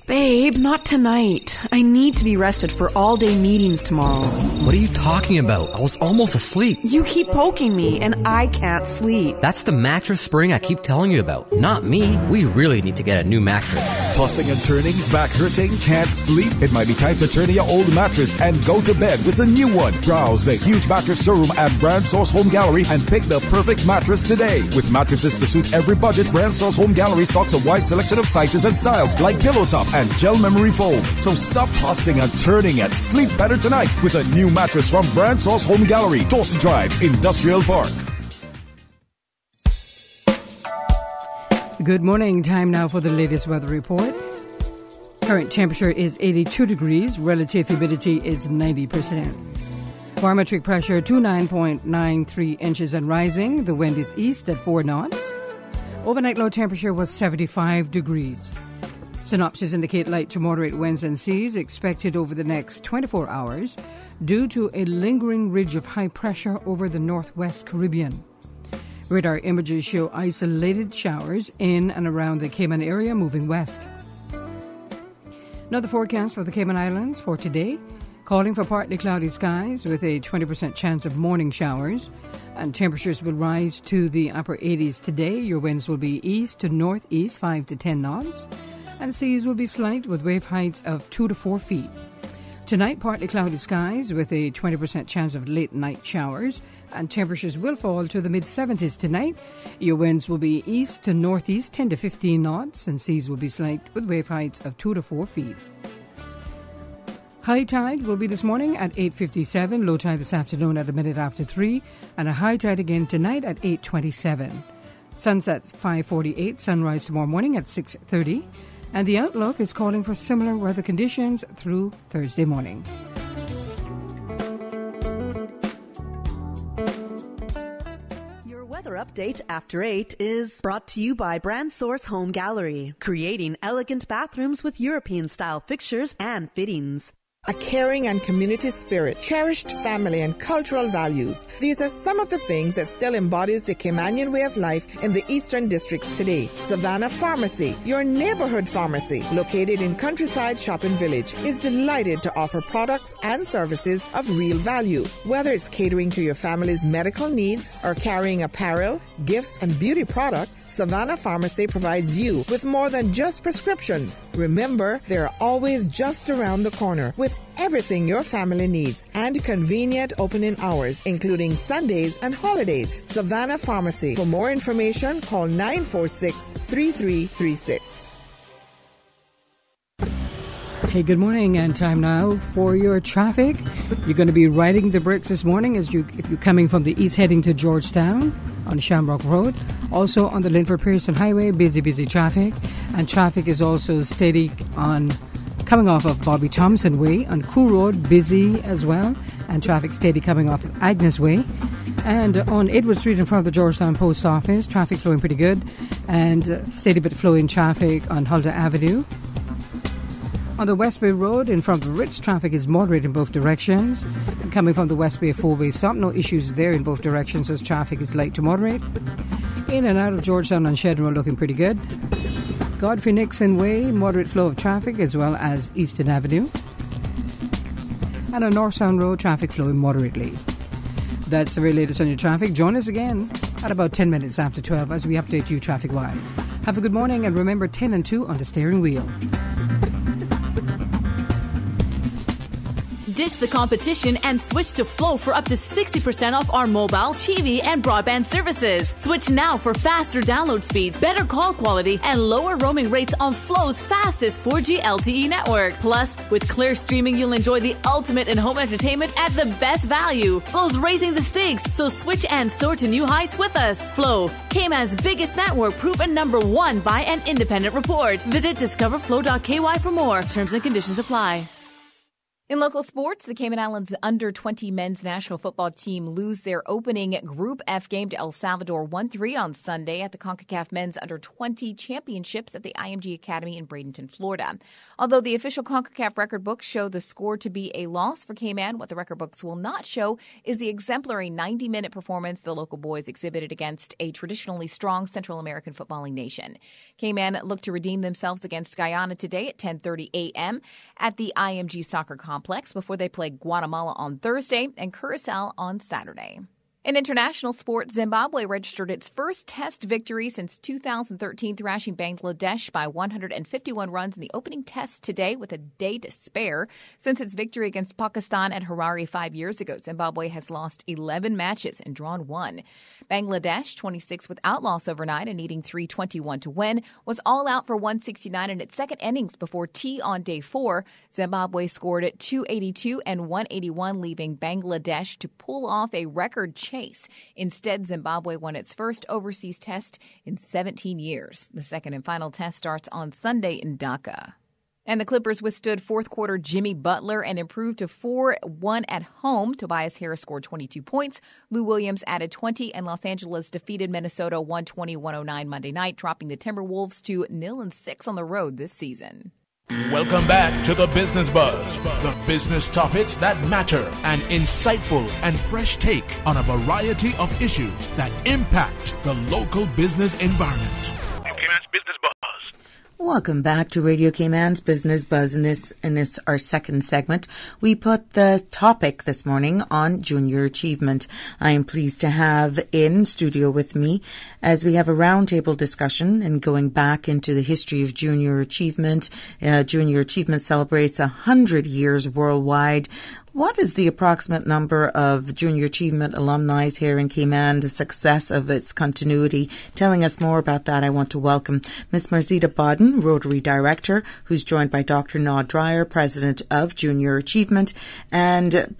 Babe, not tonight. I need to be rested for all-day meetings tomorrow. What are you talking about? I was almost asleep. You keep poking me, and I can't sleep. That's the mattress spring I keep telling you about. Not me. We really need to get a new mattress. Tossing and turning, back hurting, can't sleep? It might be time to turn in your old mattress and go to bed with a new one. Browse the huge mattress showroom at Brand Source Home Gallery and pick the perfect mattress today. With mattresses to suit every budget, Brand Source Home Gallery stocks a wide selection of sizes and styles like Pillow Top and Gel Memory Foam. So stop tossing and turning and sleep better tonight with a new mattress from Brand Source Home Gallery, Dorsey Drive, Industrial Park. Good morning. Time now for the latest weather report. Current temperature is 82 degrees. Relative humidity is 90%. Barometric pressure 29.93 inches and rising. The wind is east at 4 knots. Overnight low temperature was 75 degrees. Synopsis indicate light to moderate winds and seas expected over the next 24 hours due to a lingering ridge of high pressure over the northwest Caribbean. Radar images show isolated showers in and around the Cayman area moving west. Now the forecast for the Cayman Islands for today, calling for partly cloudy skies with a 20% chance of morning showers, and temperatures will rise to the upper 80s today. Your winds will be east to northeast 5 to 10 knots. And seas will be slight with wave heights of 2 to 4 feet. Tonight, partly cloudy skies with a 20% chance of late night showers, and temperatures will fall to the mid-70s tonight. Your winds will be east to northeast 10 to 15 knots, and seas will be slight with wave heights of 2 to 4 feet. High tide will be this morning at 8:57, low tide this afternoon at a minute after 3, and a high tide again tonight at 8:27. Sunset's 5:48, sunrise tomorrow morning at 6:30. And the outlook is calling for similar weather conditions through Thursday morning. Your weather update after 8 is brought to you by Brand Source Home Gallery, creating elegant bathrooms with European-style fixtures and fittings. A caring and community spirit, cherished family and cultural values. These are some of the things that still embodies the Caymanian way of life in the Eastern Districts today. Savannah Pharmacy, your neighborhood pharmacy, located in Countryside Shopping Village, is delighted to offer products and services of real value. Whether it's catering to your family's medical needs or carrying apparel, gifts, and beauty products, Savannah Pharmacy provides you with more than just prescriptions. Remember, they're always just around the corner with everything your family needs and convenient opening hours, including Sundays and holidays. Savannah Pharmacy. For more information, call 946-3336. Hey, good morning, and time now for your traffic. You're going to be riding the bricks this morning if you're coming from the east heading to Georgetown on Shamrock Road. Also on the Linford Pearson Highway, busy traffic. And traffic is also steady on coming off of Bobby Thompson Way on Crew Road, busy as well, and traffic steady coming off of Agnes Way. And on Edward Street in front of the Georgetown Post Office, traffic flowing pretty good, and steady bit flowing traffic on Huldah Avenue. On the West Bay Road in front of the Ritz, traffic is moderate in both directions. And coming from the West Bay four-way stop, no issues there in both directions as traffic is light to moderate. In and out of Georgetown on Shedden Road looking pretty good. Godfrey Nixon Way, moderate flow of traffic as well as Easton Avenue. And on North Sound Road, traffic flowing moderately. That's the very latest on your traffic. Join us again at about 10 minutes after 12 as we update you traffic-wise. Have a good morning, and remember 10 and 2 on the steering wheel. Ditch the competition and switch to Flow for up to 60% off our mobile, TV, and broadband services. Switch now for faster download speeds, better call quality, and lower roaming rates on Flow's fastest 4G LTE network. Plus, with Clear Streaming, you'll enjoy the ultimate in-home entertainment at the best value. Flow's raising the stakes, so switch and soar to new heights with us. Flow, Cayman's biggest network, proven #1 by an independent report. Visit discoverflow.ky for more. Terms and conditions apply. In local sports, the Cayman Islands under-20 men's national football team lose their opening Group F game to El Salvador 1-3 on Sunday at the CONCACAF Men's Under-20 Championships at the IMG Academy in Bradenton, Florida. Although the official CONCACAF record books show the score to be a loss for Cayman, what the record books will not show is the exemplary 90-minute performance the local boys exhibited against a traditionally strong Central American footballing nation. Cayman look to redeem themselves against Guyana today at 10:30 a.m. at the IMG Soccer Complex before they play Guatemala on Thursday and Curacao on Saturday. In international sport, Zimbabwe registered its first test victory since 2013, thrashing Bangladesh by 151 runs in the opening test today with a day to spare. Since its victory against Pakistan at Harare 5 years ago, Zimbabwe has lost 11 matches and drawn 1. Bangladesh, 26 without loss overnight and needing 321 to win, was all out for 169 in its second innings before tea on day 4. Zimbabwe scored 282 and 181, leaving Bangladesh to pull off a record chase. Instead, Zimbabwe won its first overseas test in 17 years. The second and final test starts on Sunday in Dhaka. And the Clippers withstood fourth quarter Jimmy Butler and improved to 4-1 at home. Tobias Harris scored 22 points. Lou Williams added 20, and Los Angeles defeated Minnesota 120-109 Monday night, dropping the Timberwolves to 0-6 on the road this season. Welcome back to the Business Buzz, the business topics that matter, an insightful and fresh take on a variety of issues that impact the local business environment. Welcome back to Radio Cayman's Business Buzz. In this our second segment, we put the topic this morning on junior achievement. I am pleased to have in studio with me as we have a roundtable discussion and going back into the history of junior achievement. Junior achievement celebrates 100 years worldwide. What is the approximate number of junior achievement alumni here in Cayman, the success of its continuity? Telling us more about that, I want to welcome Ms. Marzita Bodden, Rotary Director, who's joined by Dr. Naud Dreyer, President of Junior Achievement, and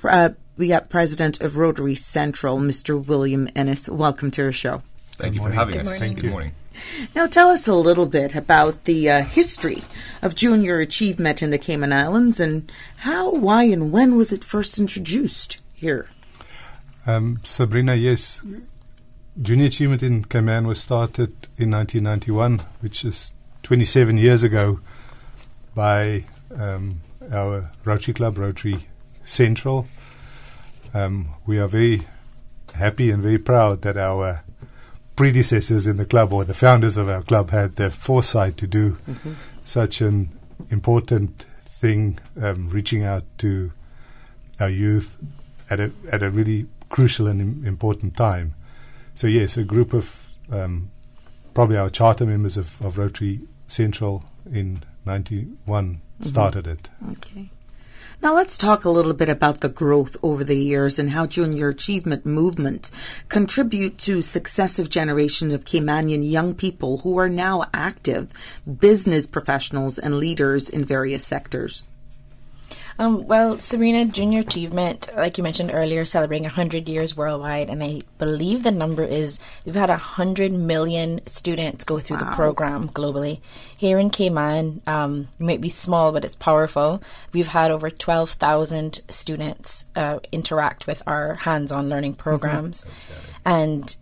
we got President of Rotary Central, Mr. William Ennis. Welcome to our show. Thank you for having us. Good morning. Now tell us a little bit about the history of junior achievement in the Cayman Islands and how, why, and when was it first introduced here? Sabrina, yes. Junior achievement in Cayman was started in 1991, which is 27 years ago, by our Rotary Club, Rotary Central. We are very happy and very proud that our predecessors in the club, or the founders of our club, had the foresight to do such an important thing, reaching out to our youth at a really crucial and important time. So yes, a group of probably our charter members of Rotary Central in 91 started it. Okay. Now let's talk a little bit about the growth over the years and how junior achievement movement contribute to successive generations of Caymanian young people who are now active business professionals and leaders in various sectors. Well, Sabrina, Junior Achievement, like you mentioned earlier, celebrating 100 years worldwide, and I believe the number is we've had 100 million students go through the program globally. Here in Cayman, it might be small, but it's powerful. We've had over 12,000 students interact with our hands-on learning programs. And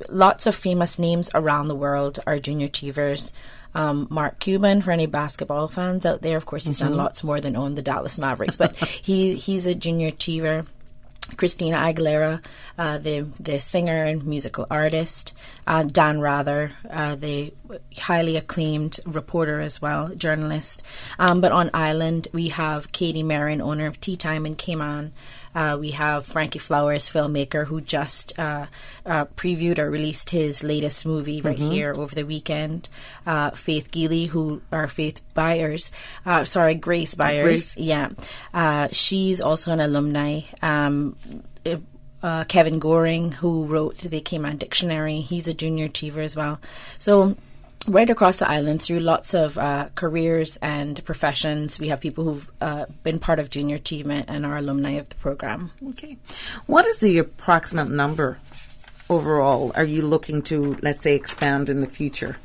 lots of famous names around the world are Junior Achievers. Mark Cuban, for any basketball fans out there, of course, he's done lots more than own the Dallas Mavericks, but he's a junior achiever. Christina Aguilera, the singer and musical artist. Dan Rather, the highly acclaimed reporter as well, journalist. But on island, we have Katie Marin, owner of Tea Time in Cayman. We have Frankie Flowers, filmmaker, who just previewed or released his latest movie right here over the weekend. Faith Geely, Grace Byers. Yeah. She's also an alumni. Kevin Goring, who wrote the Cayman Dictionary, he's a junior achiever as well. So right across the island, through lots of careers and professions, we have people who've been part of Junior Achievement and are alumni of the program. Okay. What is the approximate number overall are you looking to, let's say, expand in the future?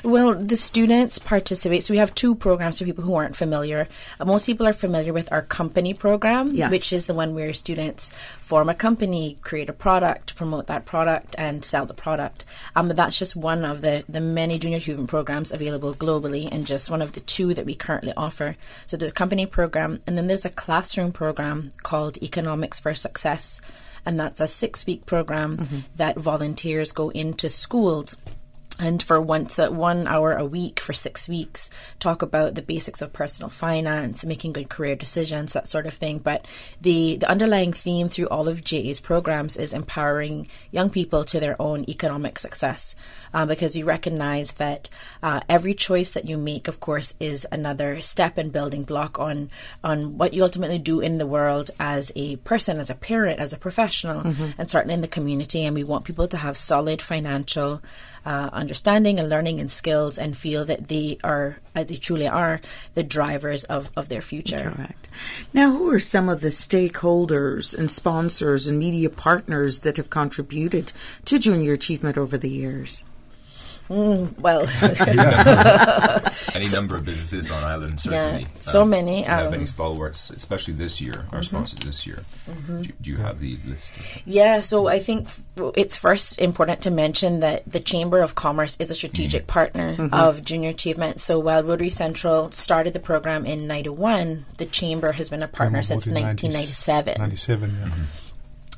Well, the students participate. So we have two programs for people who aren't familiar. Most people are familiar with our company program, which is the one where students form a company, create a product, promote that product, and sell the product. But that's just one of the many junior achievement programs available globally, and just one of the two that we currently offer. So there's a company program, and then there's a classroom program called Economics for Success. And that's a 6-week program that volunteers go into schools and for 1 hour a week for 6 weeks, talk about the basics of personal finance, making good career decisions, that sort of thing. But the underlying theme through all of JA's programs is empowering young people to their own economic success, because we recognize that every choice that you make, of course, is another step and building block on what you ultimately do in the world as a person, as a parent, as a professional, and certainly in the community. And we want people to have solid financial understanding and learning and skills, and feel that they truly are the drivers of their future. Correct. Now, who are some of the stakeholders and sponsors and media partners that have contributed to Junior Achievement over the years? Well, any number of businesses on island, certainly. Yeah, so many. We have many stalwarts, especially this year, our sponsors this year. Do you have the list? Yeah, so I think it's first important to mention that the Chamber of Commerce is a strategic partner of Junior Achievement. So while Rotary Central started the program in 1991, the Chamber has been a partner since 1997. 97, yeah.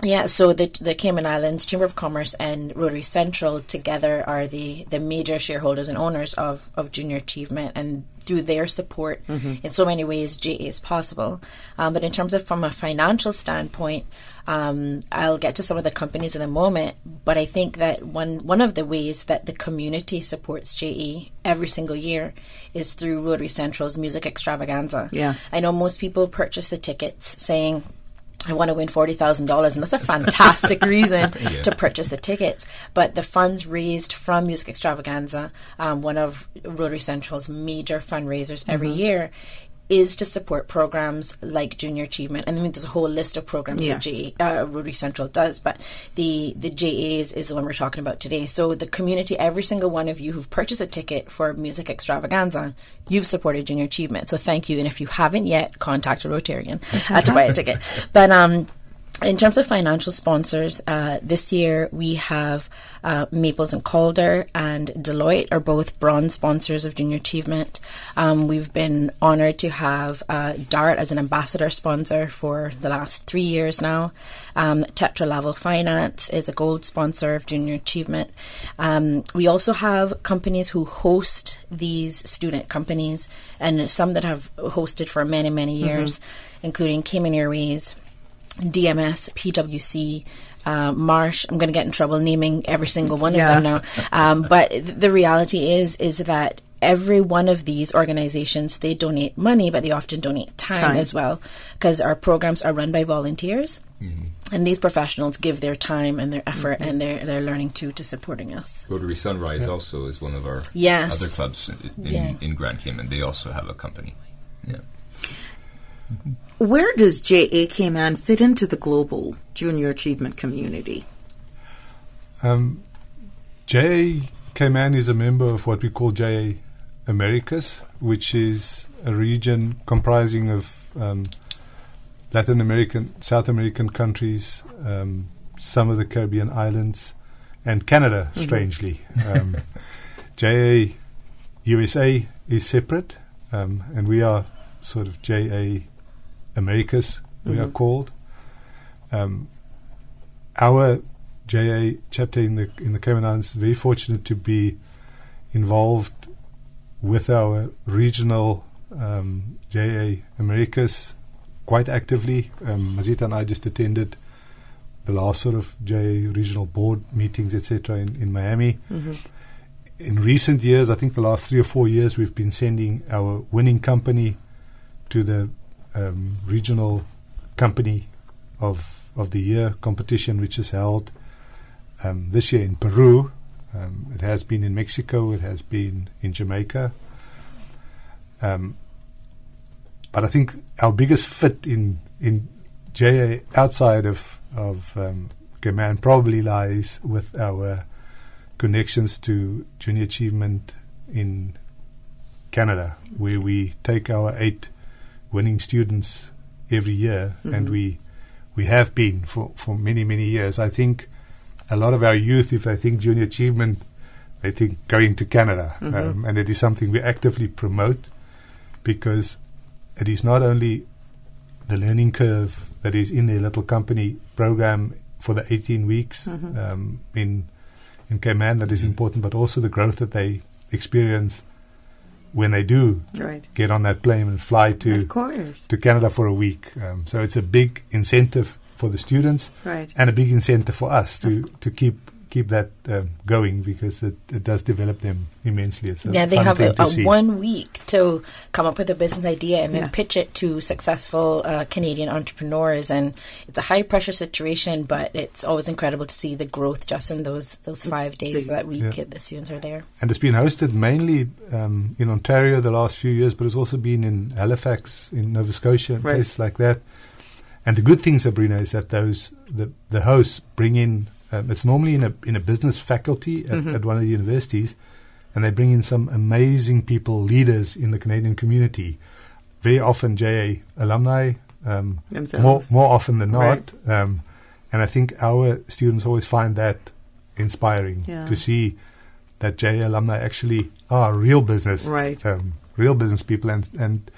Yeah, so the Cayman Islands Chamber of Commerce and Rotary Central together are the major shareholders and owners of Junior Achievement, and through their support in so many ways JA is possible. But in terms of from a financial standpoint, I'll get to some of the companies in a moment, but I think that one of the ways that the community supports JA every single year is through Rotary Central's Music Extravaganza. Yes. I know most people purchase the tickets saying, I want to win $40,000, and that's a fantastic reason to purchase the tickets. But the funds raised from Music Extravaganza, one of Rotary Central's major fundraisers every year, is to support programs like Junior Achievement. And I mean, there's a whole list of programs that Rotary Central does, but the JAs is the one we're talking about today. So the community, every single one of you who've purchased a ticket for Music Extravaganza, you've supported Junior Achievement. So thank you. And if you haven't yet, contact a Rotarian to buy a ticket. But in terms of financial sponsors, this year we have Maples and Calder and Deloitte are both bronze sponsors of Junior Achievement. We've been honoured to have DART as an ambassador sponsor for the last 3 years now. Tetra Level Finance is a gold sponsor of Junior Achievement. We also have companies who host these student companies, and some that have hosted for many, many years, including Cayman Airways, DMS, PwC, Marsh. I'm going to get in trouble naming every single one of them now. But the reality is that every one of these organizations, they donate money, but they often donate time as well, because our programs are run by volunteers. And these professionals give their time and their effort and their learning to supporting us. Rotary Sunrise also is one of our other clubs in Grand Cayman. They also have a company. Yeah. Where does JA Cayman fit into the global Junior Achievement community? JA Cayman is a member of what we call JA Americas, which is a region comprising of Latin American, South American countries, some of the Caribbean islands, and Canada, strangely. JA USA is separate, and we are sort of JA Americas, we are called. Our JA chapter in the Cayman Islands is very fortunate to be involved with our regional JA Americas quite actively. Mazita and I just attended the last sort of JA regional board meetings, etc., in Miami. Mm-hmm. In recent years, I think the last 3 or 4 years, we've been sending our winning company to the regional company of the year competition, which is held this year in Peru. It has been in Mexico. It has been in Jamaica. But I think our biggest fit in JA outside of Cayman probably lies with our connections to junior achievement in Canada, where we take our 8 winning students every year, and we have been for many, many years. I think a lot of our youth, if they think junior achievement, they think going to Canada. And it is something we actively promote, because it is not only the learning curve that is in their little company program for the 18 weeks in Cayman that is important, but also the growth that they experience when they do get on that plane and fly to Canada for a week. So it's a big incentive for the students, and a big incentive for us to keep that going, because it does develop them immensely. It's a they fun have thing to a see. 1 week to come up with a business idea and then pitch it to successful Canadian entrepreneurs, and it's a high pressure situation, but it's always incredible to see the growth just in those 5 days, that week the students are there. And it's been hosted mainly in Ontario the last few years, but it's also been in Halifax, in Nova Scotia, and places like that. And the good thing, Sabrina, is that the hosts bring in. It's normally in a business faculty at one of the universities, and they bring in some amazing people, leaders in the Canadian community. Very often JA alumni, more often than not. And I think our students always find that inspiring to see that JA alumni actually are real business, real business people, and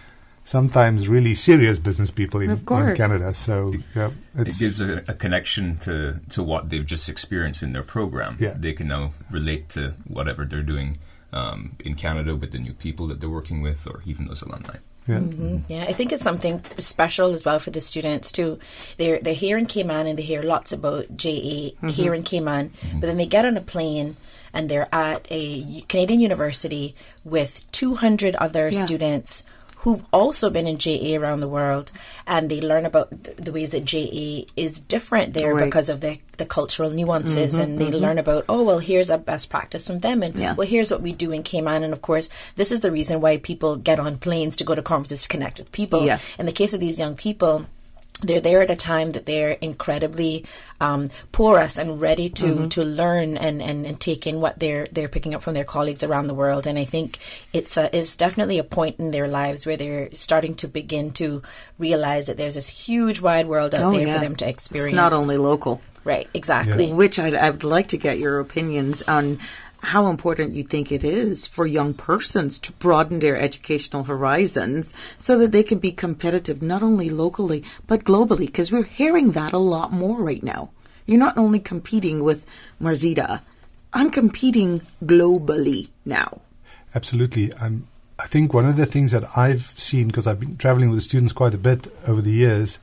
sometimes really serious business people in Canada. So it gives a connection to what they've just experienced in their program. They can now relate to whatever they're doing in Canada with the new people that they're working with, or even those alumni. Yeah, I think it's something special as well for the students too. They're here in Cayman, and they hear lots about JA here in Cayman, but then they get on a plane and they're at a Canadian university with 200 other students who've also been in JA around the world, and they learn about the ways that JA is different there because of the cultural nuances, and they learn about, here's a best practice from them, and here's what we do in Cayman. And of course, this is the reason why people get on planes to go to conferences to connect with people. In the case of these young people, they're there at a time that they're incredibly porous and ready to learn and take in what they're picking up from their colleagues around the world. And I think it's definitely a point in their lives where they're starting to begin to realize that there's this huge wide world out there for them to experience. It's not only local. Right, exactly. Which I would like to get your opinions on how important you think it is for young persons to broaden their educational horizons so that they can be competitive not only locally but globally, because we're hearing that a lot more right now. You're not only competing with Marzita, I'm competing globally now. Absolutely. I think one of the things that I've seen, because I've been traveling with the students quite a bit over the years,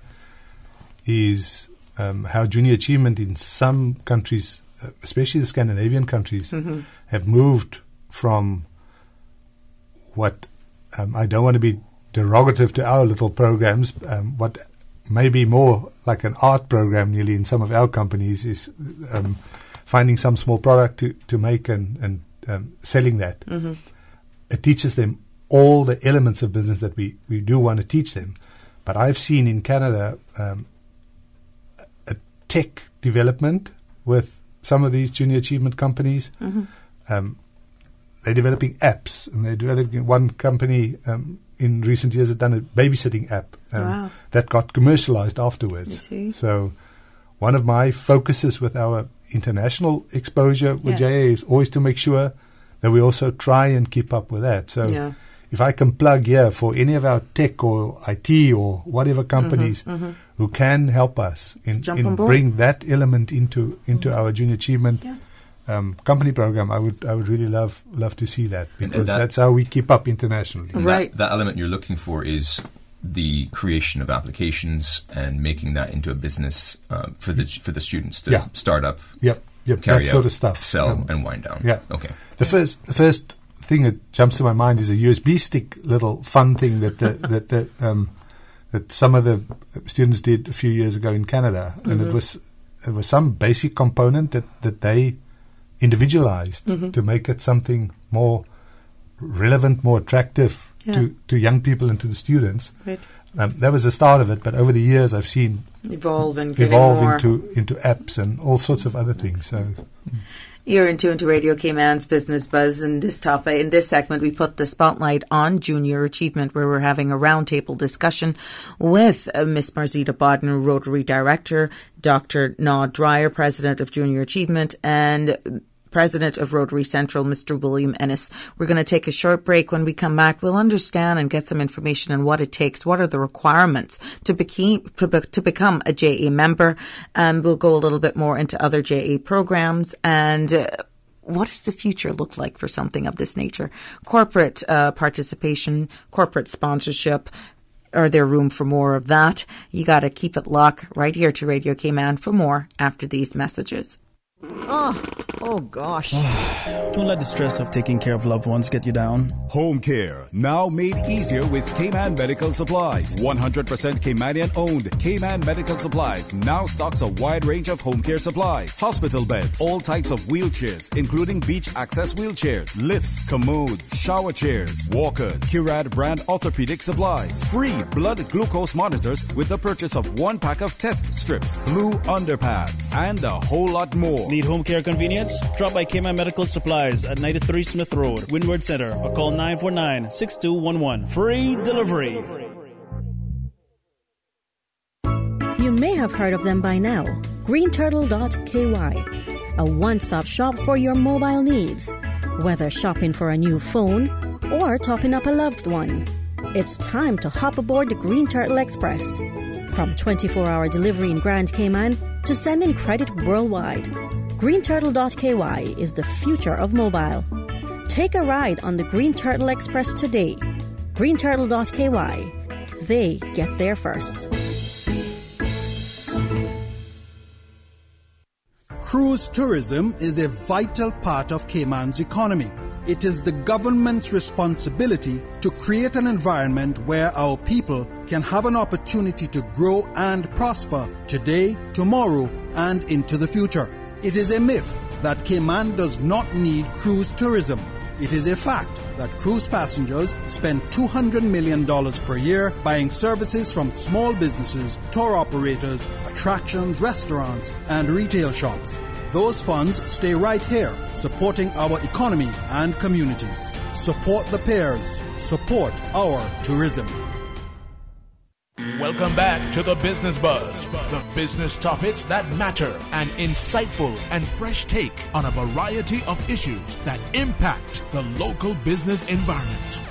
is how junior achievement in some countries, especially the Scandinavian countries, have moved from what I don't want to be derogative to our little programs, what may be more like an art program nearly in some of our companies is finding some small product to make and selling that. It teaches them all the elements of business that we do want to teach them. But I've seen in Canada a tech development with some of these junior achievement companies. They're developing apps, and they're developing one company in recent years has done a babysitting app that got commercialized afterwards. So one of my focuses with our international exposure with JA is always to make sure that we also try and keep up with that. So if I can plug here for any of our tech or IT or whatever companies who can help us in bring that element into our junior achievement company program, I would really love to see that, because that's how we keep up internationally. That element you're looking for is the creation of applications and making that into a business for the students to start up, carry that out, sort of stuff, sell and wind down. Yeah. Okay. The first thing that jumps to my mind is a USB stick little fun thing that that some of the students did a few years ago in Canada, and it was some basic component that they individualized to make it something more relevant, more attractive to young people and to the students. Right. That was the start of it, but over the years I've seen evolve into apps and all sorts of other things. So. You're in tune to Radio Cayman's Business Buzz. In this segment, we put the spotlight on junior achievement, where we're having a roundtable discussion with Miss Marzita Bodden, Rotary Director, Dr. Naud Dreyer, President of Junior Achievement, and President of Rotary Central, Mr. William Ennis. We're going to take a short break. When we come back, we'll understand and get some information on what it takes, what are the requirements to become a JA member, and we'll go a little bit more into other JA programs and what does the future look like for something of this nature? Corporate participation, corporate sponsorship. Are there room for more of that? You got to keep it locked right here to Radio Cayman for more after these messages. Oh gosh. Don't let the stress of taking care of loved ones get you down. Home care, now made easier with Cayman Medical Supplies. 100% Caymanian owned. Cayman Medical Supplies now stocks a wide range of home care supplies. Hospital beds, all types of wheelchairs, including beach access wheelchairs, lifts, commodes, shower chairs, walkers, Curad brand orthopedic supplies. Free blood glucose monitors with the purchase of 1 pack of test strips, blue underpads, and a whole lot more. Need home care convenience? Drop by Cayman Medical Supplies at 93 Smith Road, Windward Center, or call 949-6211. Free delivery. You may have heard of them by now. GreenTurtle.ky, a one-stop shop for your mobile needs. Whether shopping for a new phone or topping up a loved one, it's time to hop aboard the Green Turtle Express. From 24-hour delivery in Grand Cayman to sending credit worldwide, GreenTurtle.ky is the future of mobile. Take a ride on the Green Turtle Express today. GreenTurtle.ky. They get there first. Cruise tourism is a vital part of Cayman's economy. It is the government's responsibility to create an environment where our people can have an opportunity to grow and prosper today, tomorrow, and into the future. It is a myth that Cayman does not need cruise tourism. It is a fact that cruise passengers spend $200 million per year buying services from small businesses, tour operators, attractions, restaurants, and retail shops. Those funds stay right here, supporting our economy and communities. Support the pairs. Support our tourism. Welcome back to the Business Buzz, the business topics that matter, an insightful and fresh take on a variety of issues that impact the local business environment.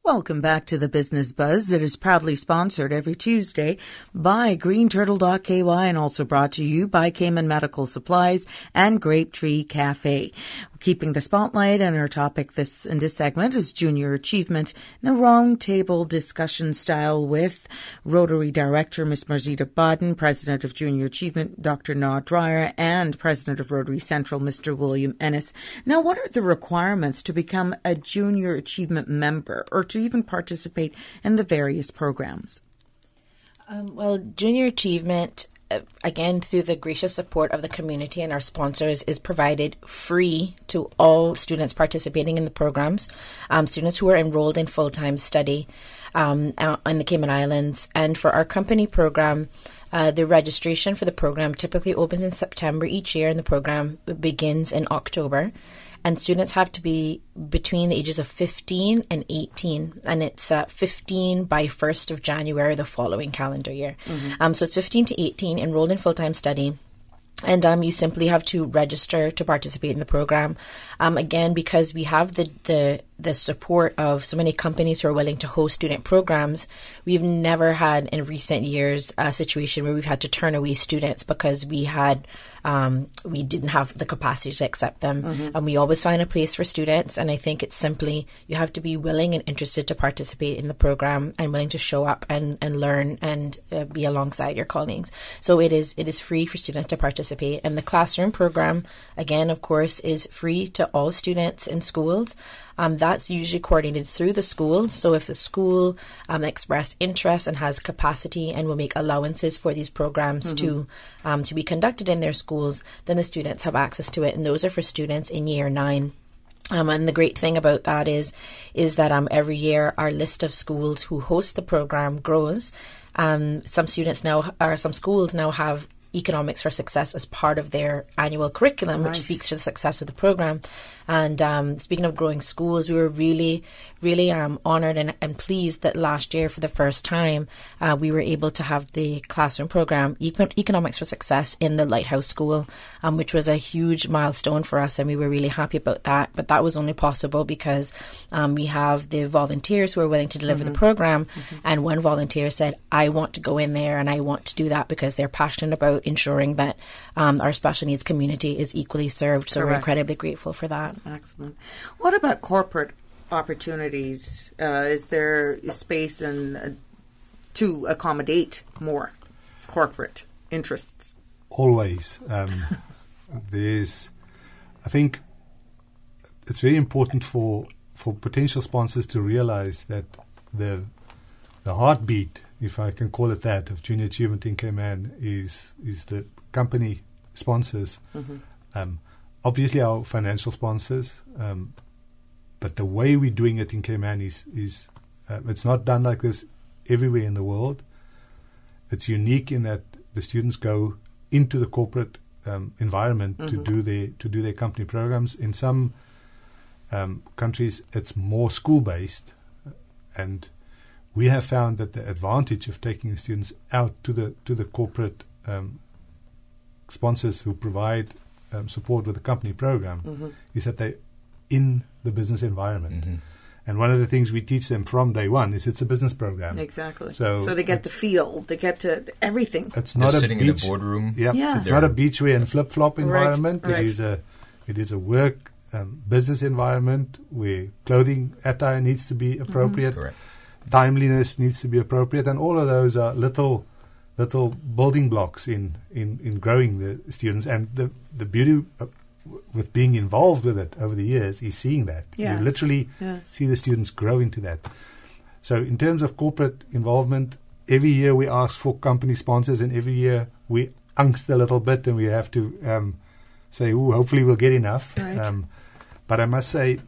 Welcome back to the Business Buzz that is proudly sponsored every Tuesday by GreenTurtle.ky and also brought to you by Cayman Medical Supplies and Grape Tree Cafe. Keeping the spotlight on our topic in this segment is junior achievement in a roundtable discussion style with Rotary Director Ms. Marzita Bodden, President of Junior Achievement Dr. Naud Dreyer, and President of Rotary Central Mr. William Ennis. Now, what are the requirements to become a junior achievement member or to even participate in the various programs? Well, junior achievement, again, through the gracious support of the community and our sponsors, is provided free to all students participating in the programs, students who are enrolled in full-time study on the Cayman Islands. And for our company program, the registration for the program typically opens in September each year, and the program begins in October. And students have to be between the ages of 15 and 18. And it's 15 by 1st of January the following calendar year. Mm-hmm. So it's 15 to 18, enrolled in full-time study. And you simply have to register to participate in the program. Again, because we have the the support of so many companies who are willing to host student programs, we've never had in recent years a situation where we've had to turn away students because we didn't have the capacity to accept them. And we always find a place for students. And I think it's simply you have to be willing and interested to participate in the program and willing to show up and learn and be alongside your colleagues. So it is free for students to participate. And the classroom program, again, of course, is free to all students in schools. That's usually coordinated through the school. So if the school express interest and has capacity and will make allowances for these programs to be conducted in their schools, then the students have access to it. And those are for students in year 9. And the great thing about that is that every year our list of schools who host the program grows. Some schools now have Economics for Success as part of their annual curriculum, which speaks to the success of the program. And speaking of growing schools, we were really, really honoured and pleased that last year, for the first time, we were able to have the classroom program, Economics for Success, in the Lighthouse School, which was a huge milestone for us, and we were really happy about that. But that was only possible because we have the volunteers who are willing to deliver the program, and one volunteer said, I want to go in there and I want to do that because they're passionate about ensuring that our special needs community is equally served. So we're incredibly grateful for that. Excellent. What about corporate opportunities? Is there space to accommodate more corporate interests? Always. I think it's very important for potential sponsors to realize that the heartbeat, if I can call it that, of Junior Achievement in Cayman is the company sponsors. Obviously our financial sponsors, but the way we're doing it in Cayman is it's not done like this everywhere in the world. It's unique in that the students go into the corporate environment to do their company programs. In some countries, it's more school-based, and we have found that the advantage of taking the students out to the corporate sponsors who provide support with the company program is that they're in the business environment. And one of the things we teach them from day one is it's a business program. Exactly. So they get the feel, they get to everything. It's not a sitting in a boardroom. Yeah. It's not a beachwear and flip-flop environment. Right. It is a work business environment where clothing attire needs to be appropriate. Correct. Timeliness needs to be appropriate, and all of those are little building blocks in growing the students. And the beauty with being involved with it over the years is seeing that. Yes. You literally see the students grow into that. So in terms of corporate involvement, every year we ask for company sponsors, and every year we angst a little bit, and we have to say, hopefully we'll get enough. Right. But I must say,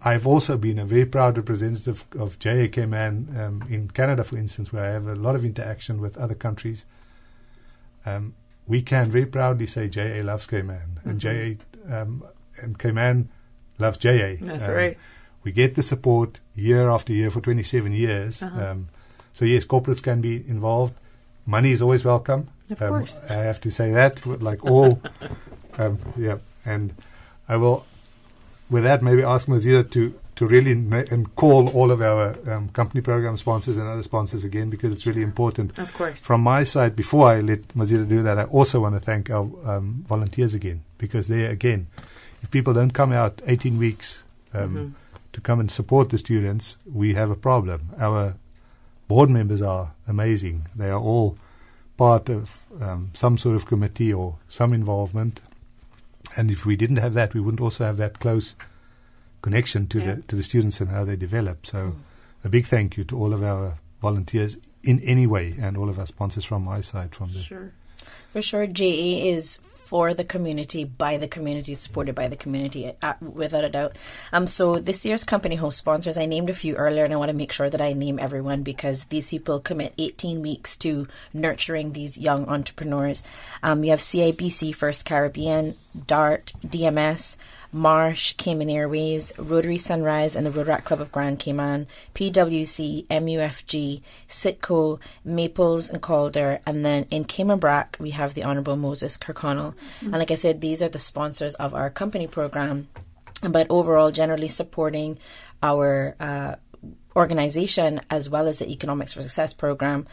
I've also been a very proud representative of JA Cayman in Canada, for instance, where I have a lot of interaction with other countries. We can very proudly say JA loves Cayman, and JA and Cayman loves JA. That's right. We get the support year after year for 27 years. So yes, corporates can be involved. Really is always welcome. Of course. I have to say that, like all. And I will, with that, maybe ask Mazida to really and call all of our company program sponsors and other sponsors again, because it's really important. Of course. From my side, before I let Mazida do that, I also want to thank our volunteers again, because they, again, if people don't come out 18 weeks to come and support the students, we have a problem. Our board members are amazing. They are all part of some sort of committee or some involvement. And if we didn't have that, we wouldn't also have that close connection to the students and how they develop. So a big thank you to all of our volunteers in any way, and all of our sponsors from my side. For sure, JA is for the community, by the community, supported by the community, without a doubt. So this year's company host sponsors, I named a few earlier, and I want to make sure that I name everyone, because these people commit 18 weeks to nurturing these young entrepreneurs. We have CIBC First Caribbean, DART, DMS, Marsh, Cayman Airways, Rotary Sunrise and the Rotaract Club of Grand Cayman, PwC, MUFG, Sitco, Maples and Calder, and then in Cayman Brac we have the Honourable Moses Kirkconnell. And like I said, these are the sponsors of our company program. but overall generally supporting our organization as well as the Economics for Success program.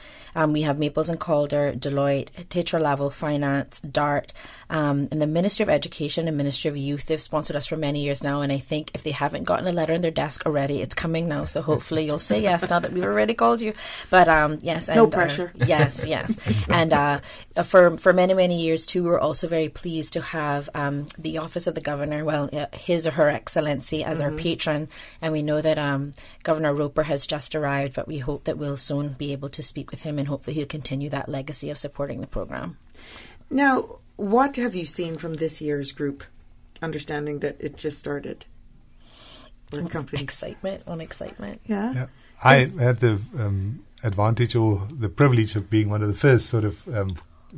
We have Maples and Calder, Deloitte, Tetra Level Finance, DART, and the Ministry of Education and Ministry of Youth. They've sponsored us for many years now, and I think if they haven't gotten a letter on their desk already, it's coming now. So hopefully you'll say yes now that we've already called you. But yes, and, no pressure. Yes. And for many years too, we're also very pleased to have the Office of the Governor, His or Her Excellency, as our patron, and we know that Governor Roper has just arrived, but we hope that we'll soon be able to speak with him, and hopefully he'll continue that legacy of supporting the program. Now, what have you seen from this year's group, understanding that it just started? Excitement. Yeah. I had the advantage or the privilege of being one of the first sort of,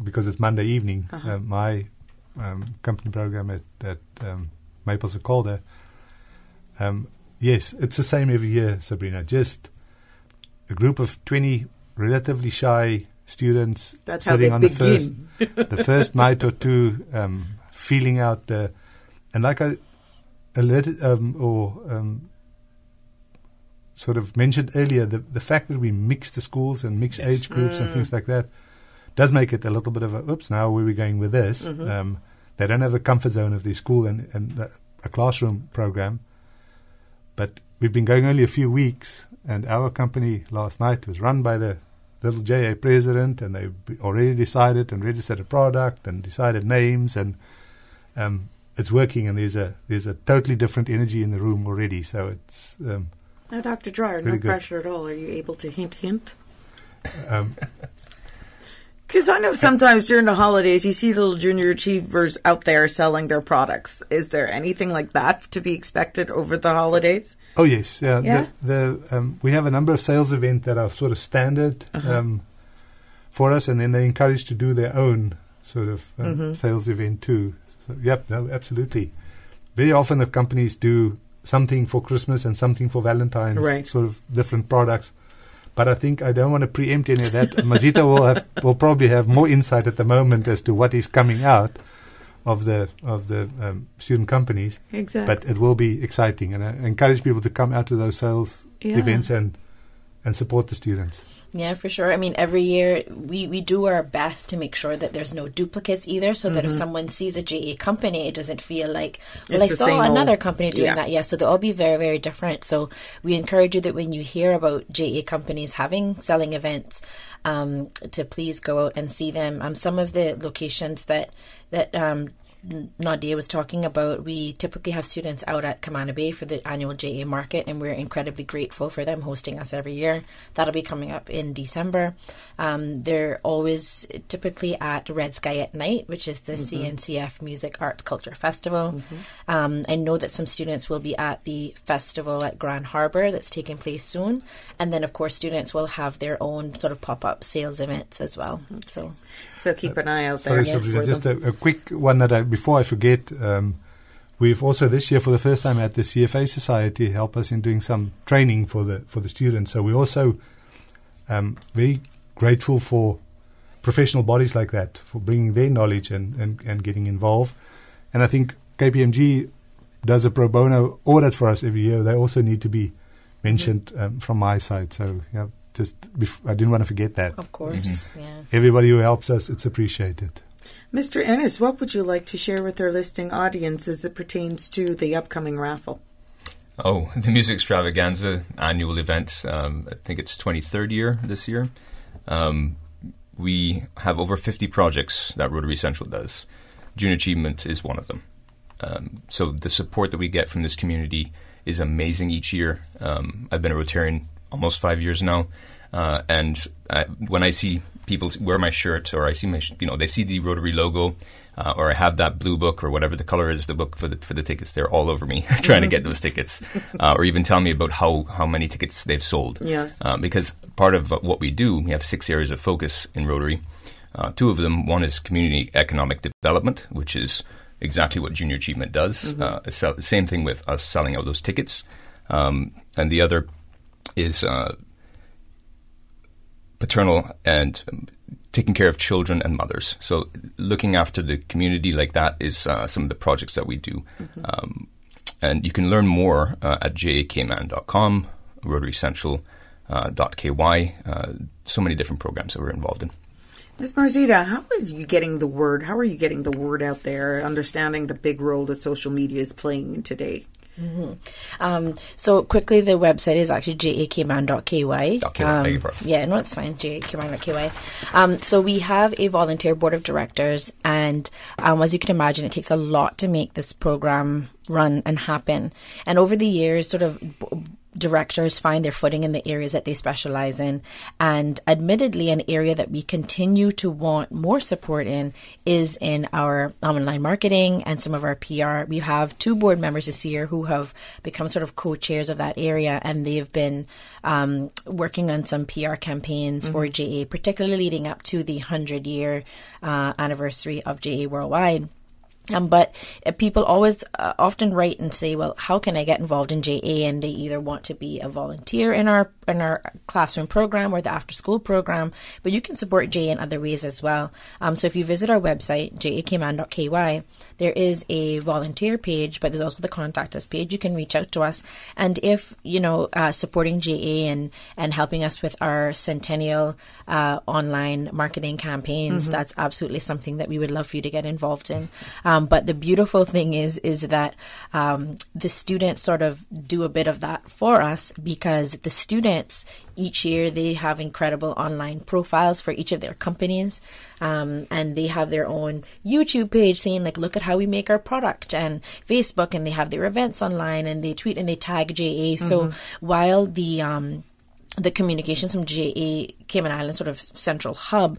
because it's Monday evening, my company program at Maples and Calder. Yes, it's the same every year, Sabrina. Just a group of 20 relatively shy students sitting on the first night or two, feeling out and like I alerted sort of mentioned earlier, the fact that we mix the schools and mix age groups and things like that does make it a little bit of now where are we going with this? They don't have the comfort zone of their school and a classroom program. But we've been going only a few weeks, and our company last night was run by the little JA president, and they've already decided and registered a product and decided names, and it's working, and there's a totally different energy in the room already. So it's now, Dr. Dreyer, no pressure at all. Are you able to hint? Because I know sometimes during the holidays you see little junior achievers out there selling their products. Is there anything like that to be expected over the holidays? Oh, yes. Yeah. We have a number of sales events that are sort of standard for us, and then they're encouraged to do their own sort of sales event too. So, absolutely. Very often the companies do something for Christmas and something for Valentine's, sort of different products. But I think I don't want to preempt any of that. Mazita will probably have more insight at the moment as to what is coming out of the student companies. Exactly. But it will be exciting, and I encourage people to come out to those sales events and support the students. Yeah, for sure. I mean, every year we do our best to make sure that there's no duplicates either, so that if someone sees a JA company, it doesn't feel like, well, I saw another company doing that. Yeah, so they'll all be very, very different. So we encourage you that when you hear about JA companies selling events, to please go out and see them. Some of the locations that Nadia was talking about, we typically have students out at Camana Bay for the annual JA market, and we're incredibly grateful for them hosting us every year. That'll be coming up in December. They're always typically at Red Sky at Night, which is the CNCF Music Arts Culture Festival. I know that some students will be at the festival at Grand Harbour that's taking place soon, and then of course students will have their own sort of pop-up sales events as well. So keep an eye out there. Sorry, just a quick one before I forget, we've also this year for the first time at the CFA Society help us in doing some training for the students. So we're also very grateful for professional bodies like that for bringing their knowledge and getting involved. And I think KPMG does a pro bono audit for us every year. They also need to be mentioned from my side. So I didn't want to forget that. Of course, Everybody who helps us, it's appreciated. Mr. Ennis, what would you like to share with our listening audience as it pertains to the upcoming raffle? Oh, the Music Extravaganza annual event. I think it's 23rd year this year. We have over 50 projects that Rotary Central does. Junior Achievement is one of them. So the support that we get from this community is amazing each year. I've been a Rotarian almost 5 years now. And when I see people wear my shirt, or I see they see the Rotary logo, or I have that blue book or whatever the color is, the book for the tickets, they're all over me trying to get those tickets, or even tell me about how many tickets they've sold. Yes. Because part of what we do, we have 6 areas of focus in Rotary. 2 of them, one is community economic development, which is exactly what Junior Achievement does. Same thing with us selling out those tickets. And the other is paternal and taking care of children and mothers. So looking after the community like that is some of the projects that we do. And you can learn more at jacayman.com, rotarycentral.ky. So many different programs that we're involved in. Ms. Marzita, how are you getting the word? How are you getting the word out there, understanding the big role that social media is playing today? So quickly, the website is actually jacayman.ky. Yeah, no, it's fine, jacayman.ky. So we have a volunteer board of directors, and as you can imagine, it takes a lot to make this program run and happen. And over the years, sort of directors find their footing in the areas that they specialize in. And admittedly, an area that we continue to want more support in is in our online marketing and some of our PR. We have 2 board members this year who have become sort of co-chairs of that area, and they've been working on some PR campaigns for JA, particularly leading up to the 100-year anniversary of JA Worldwide. But people always often write and say, well, how can I get involved in JA? And they either want to be a volunteer in our classroom program or the after school program, but you can support JA in other ways as well. So if you visit our website, jacayman.ky, there is a volunteer page, but there's also the contact us page. You can reach out to us. And if, supporting JA and helping us with our centennial online marketing campaigns, that's absolutely something that we would love for you to get involved in. But the beautiful thing is that the students sort of do a bit of that for us, because the students each year, they have incredible online profiles for each of their companies, and they have their own YouTube page saying, like, look at how we make our product, and Facebook, and they have their events online, and they tweet and they tag JA. So while the communications from JA Cayman Islands sort of central hub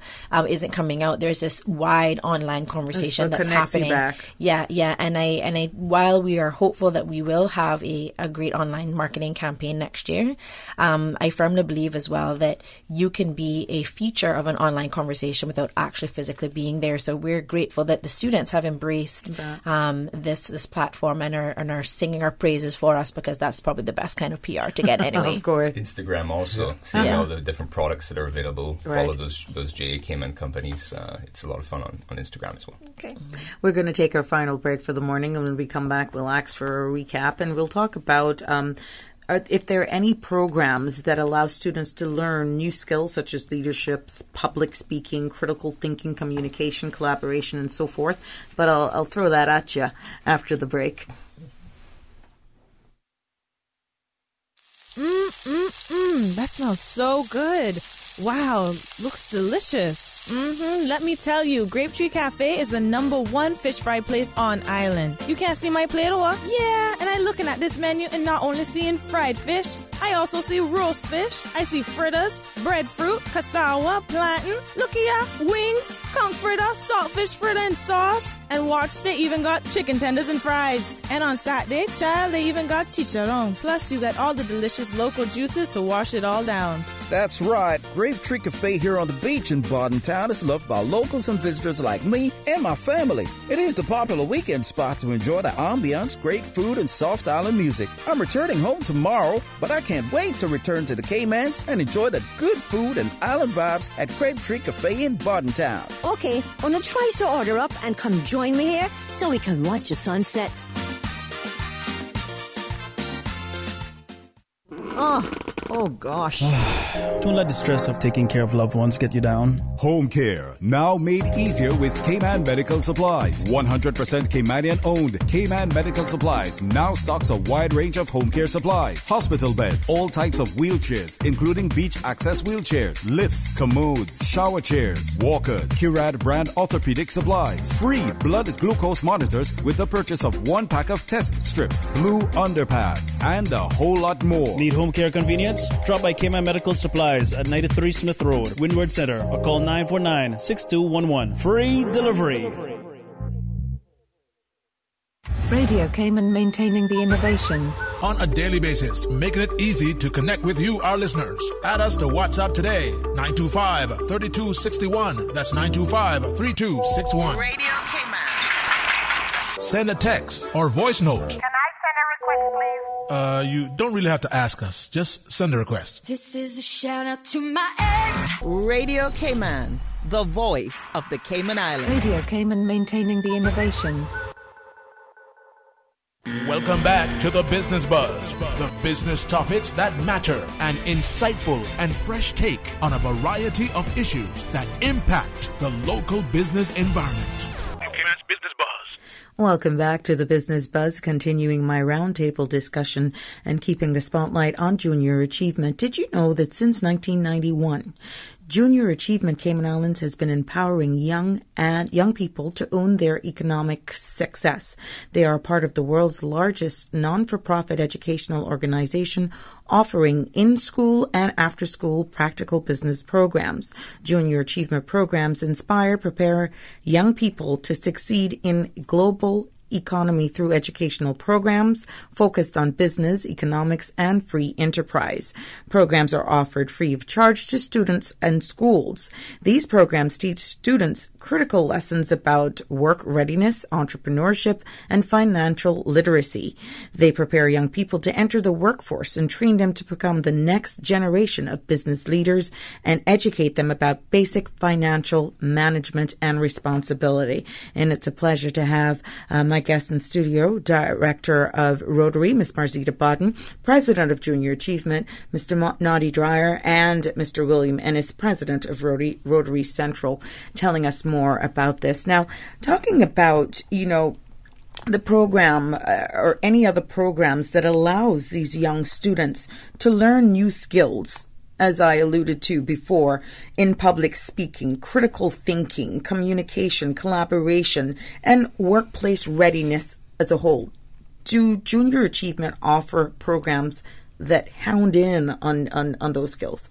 isn't coming out, there's this wide online conversation that's happening. Yeah. And I while we are hopeful that we will have a great online marketing campaign next year, I firmly believe as well that you can be a feature of an online conversation without actually physically being there. So we're grateful that the students have embraced this platform and are singing our praises for us, because that's probably the best kind of PR to get anyway. Of course. Instagram also, seeing all the different products that are available. Follow those JA Cayman companies. It's a lot of fun on Instagram as well. Okay. We're going to take our final break for the morning, and when we come back, we'll ask for a recap, and we'll talk about if there are any programs that allow students to learn new skills such as leadership, public speaking, critical thinking, communication, collaboration, and so forth. But I'll throw that at you after the break. That smells so good. Wow, looks delicious. Let me tell you, Grapetree Cafe is the #1 fish fry place on island. You can't see my plate, or? Yeah, and I'm looking at this menu and not only seeing fried fish, I also see roast fish. I see fritters, breadfruit, cassava, plantain, look here, wings, conch fritter, saltfish fritter and sauce. And watch, they even got chicken tenders and fries. And on Saturday, child, they even got chicharron. Plus, you got all the delicious local juices to wash it all down. That's right. Grapetree Cafe here on the beach in Bordentown is loved by locals and visitors like me and my family. It is the popular weekend spot to enjoy the ambiance, great food, and soft island music. I'm returning home tomorrow, but I can't wait to return to the Caymans and enjoy the good food and island vibes at Grapetree Cafe in Bordentown. Okay, wanna try to order up and come join me here so we can watch the sunset. Oh gosh. Don't let the stress of taking care of loved ones get you down. Home care, now made easier with Cayman Medical Supplies. 100% Caymanian owned. Cayman Medical Supplies now stocks a wide range of home care supplies. Hospital beds, all types of wheelchairs, including beach access wheelchairs, lifts, commodes, shower chairs, walkers, Curad brand orthopedic supplies. Free blood glucose monitors with the purchase of 1 pack of test strips, blue underpads, and a whole lot more. Need home care convenience? Drop by Cayman Medical Supplies at 93 Smith Road, Windward Center, or call 949-6211. Free delivery. Radio Cayman, maintaining the innovation. On a daily basis, making it easy to connect with you, our listeners. Add us to WhatsApp today, 925-3261. That's 925-3261. Radio Cayman. Send a text or voice note. Can I send a request, please? You don't really have to ask us. Just send a request. This is a shout out to my ex. Radio Cayman, the voice of the Cayman Islands. Radio Cayman, maintaining the innovation. Welcome back to the Business Buzz, the business topics that matter, an insightful and fresh take on a variety of issues that impact the local business environment. Business Buzz. Welcome back to the Business Buzz, continuing my roundtable discussion and keeping the spotlight on junior achievement. Did you know that since 1991, Junior Achievement Cayman Islands has been empowering young people to own their economic success. They are part of the world's largest non-for-profit educational organization, offering in-school and after-school practical business programs. Junior Achievement programs inspire, prepare young people to succeed in global economy through educational programs focused on business, economics, and free enterprise. Programs are offered free of charge to students and schools. These programs teach students critical lessons about work readiness, entrepreneurship, and financial literacy. They prepare young people to enter the workforce and train them to become the next generation of business leaders and educate them about basic financial management and responsibility. And it's a pleasure to have my guest in studio, Director of Rotary, Ms. Marzita Bodden, President of Junior Achievement, Mr. Noddy Dreyer, and Mr. William Ennis, President of Rotary Central, telling us more about this. Now, talking about, the program or any other programs that allows these young students to learn new skills, as I alluded to before, in public speaking, critical thinking, communication, collaboration, and workplace readiness as a whole. Do Junior Achievement offer programs that hound in on those skills?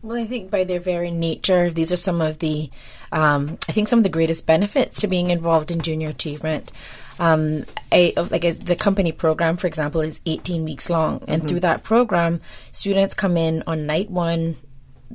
Well, I think by their very nature, these are some of the, some of the greatest benefits to being involved in Junior Achievement. The company program, for example, is 18 weeks long. And through that program, students come in on night one,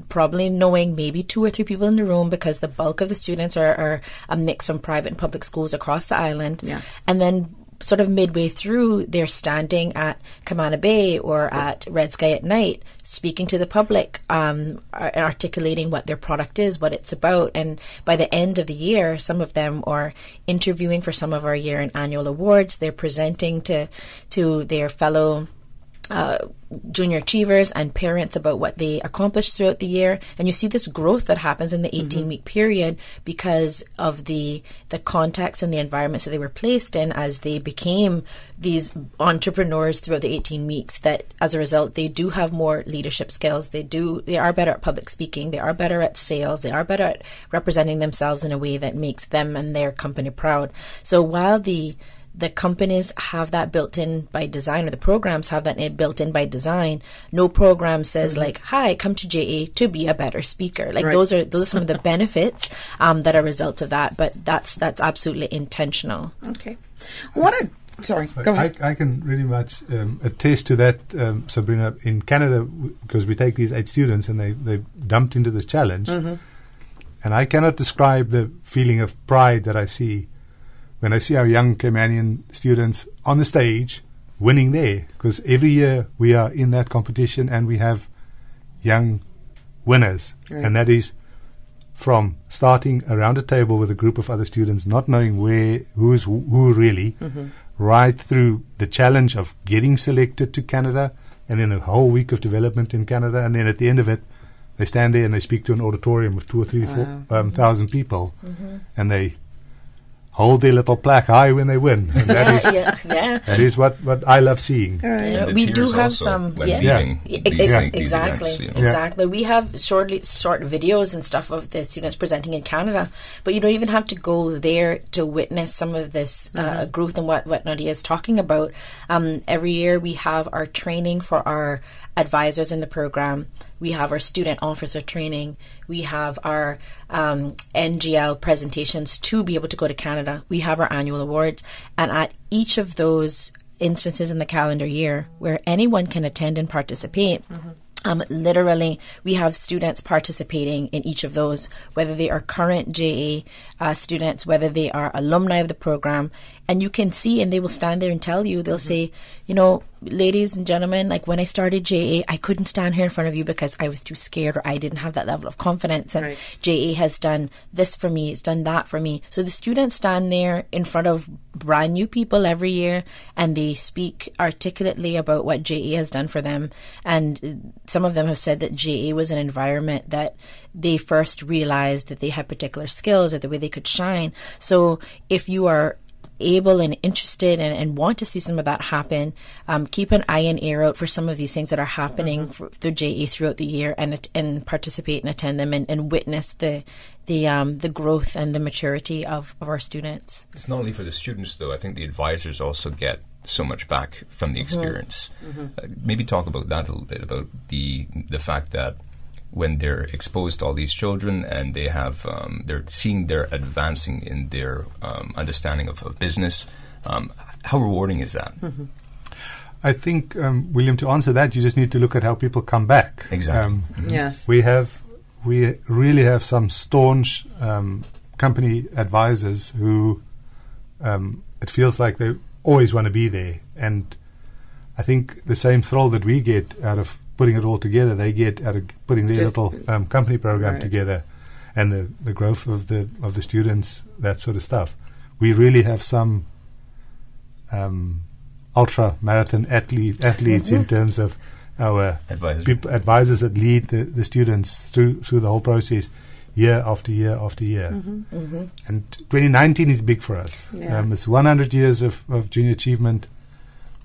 probably knowing maybe 2 or 3 people in the room, because the bulk of the students are a mix from private and public schools across the island. Yes. And then sort of midway through, they're standing at Camana Bay or at Red Sky at night, speaking to the public, articulating what their product is, what it's about. And by the end of the year, some of them are interviewing for some of our year and annual awards. They're presenting to their fellow junior achievers and parents about what they accomplished throughout the year. And you see this growth that happens in the 18-week period because of the context and the environments that they were placed in as they became these entrepreneurs throughout the 18 weeks, that as a result, they do have more leadership skills. They are better at public speaking. They are better at sales. They are better at representing themselves in a way that makes them and their company proud. So while the companies have that built in by design, or the programs have that built in by design, no program says hi, come to JA to be a better speaker. Those are some of the benefits that are a result of that, but that's absolutely intentional. Okay. Sorry, go ahead. I can really much attest to that, Sabrina. In Canada, because we take these 8 students and they dumped into this challenge, and I cannot describe the feeling of pride that I see when I see our young Caymanian students on the stage winning there, because every year we are in that competition and we have young winners. Right. And that is from starting around a table with a group of other students, not knowing who's who really, right through the challenge of getting selected to Canada, and then a whole week of development in Canada, and then at the end of it, they stand there and they speak to an auditorium of 2 or 3 thousand people, and they hold their little plaque high when they win. And that is that is what I love seeing. Right. We do have some exactly. We have short videos and stuff of the students presenting in Canada, but you don't even have to go there to witness some of this growth and what Nadia is talking about. Every year we have our training for our advisors in the program. We have our student officer training. We have our NGL presentations to be able to go to Canada. We have our annual awards. And at each of those instances in the calendar year where anyone can attend and participate, literally, we have students participating in each of those, whether they are current JA students, whether they are alumni of the program. And you can see, and they will stand there and tell you, they'll say, ladies and gentlemen, like when I started JA, I couldn't stand here in front of you because I was too scared or I didn't have that level of confidence. And JA has done this for me, it's done that for me. So the students stand there in front of brand new people every year and they speak articulately about what JA has done for them. And some of them have said that JA was an environment that they first realized that they had particular skills or the way they could shine. So if you are able and interested and want to see some of that happen, keep an eye and ear out for some of these things that are happening through JA throughout the year, and participate and attend them and witness the growth and the maturity of our students. It's not only for the students, though. I think the advisors also get so much back from the experience. Maybe talk about that a little bit, about the fact that when they're exposed to all these children and they have they're seeing they're advancing in their understanding of business, how rewarding is that? I think, William, to answer that, you just need to look at how people come back. Exactly. Yes. We really have some staunch company advisors who it feels like they always want to be there, and I think the same thrill that we get out of putting it all together, they get out of putting their little company program together, and the growth of the students, that sort of stuff. We really have some ultra marathon athletes in terms of our advisors that lead the students through the whole process, year after year after year. And 2019 is big for us. It's 100 years of junior achievement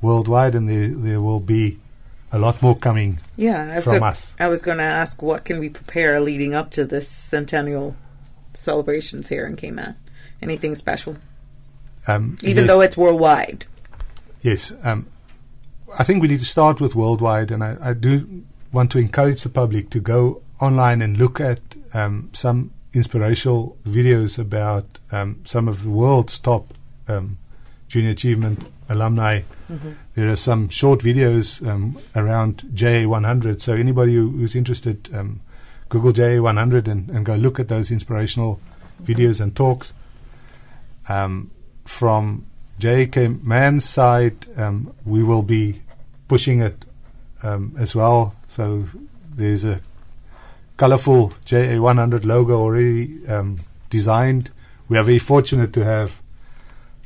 worldwide, and there will be a lot more coming from us. I was going to ask, what can we prepare leading up to this centennial celebrations here in Cayman? Anything special? Even though it's worldwide. Yes. I think we need to start with worldwide, and I do want to encourage the public to go online and look at some inspirational videos about some of the world's top junior achievement alumni. There are some short videos around JA100, so anybody who's interested, Google JA100 and go look at those inspirational videos and talks. From Cayman's side, we will be pushing it as well, so there's a colorful JA100 logo already designed. We are very fortunate to have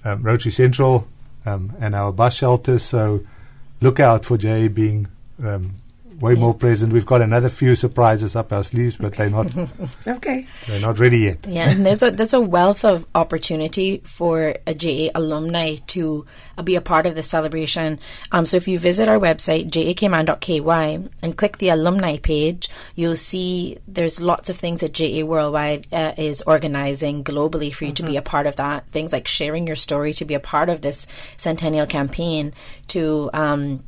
Rotary Central and our bus shelters, so look out for JA being way more present. We've got another few surprises up our sleeves, but they're not they're not ready yet. Yeah, and there's a wealth of opportunity for a JA alumni to be a part of the celebration. So if you visit our website, jacayman.ky, and click the alumni page, you'll see there's lots of things that JA Worldwide is organizing globally for you to be a part of that. Things like sharing your story to be a part of this centennial campaign, to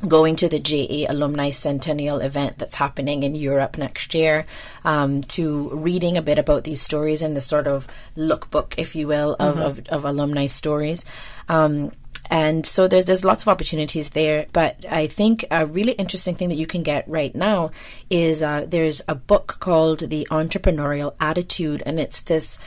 going to the JA Alumni Centennial event that's happening in Europe next year, to reading a bit about these stories in the sort of lookbook, if you will, of alumni stories. And so there's lots of opportunities there. But I think a really interesting thing that you can get right now is there's a book called The Entrepreneurial Attitude, and it's this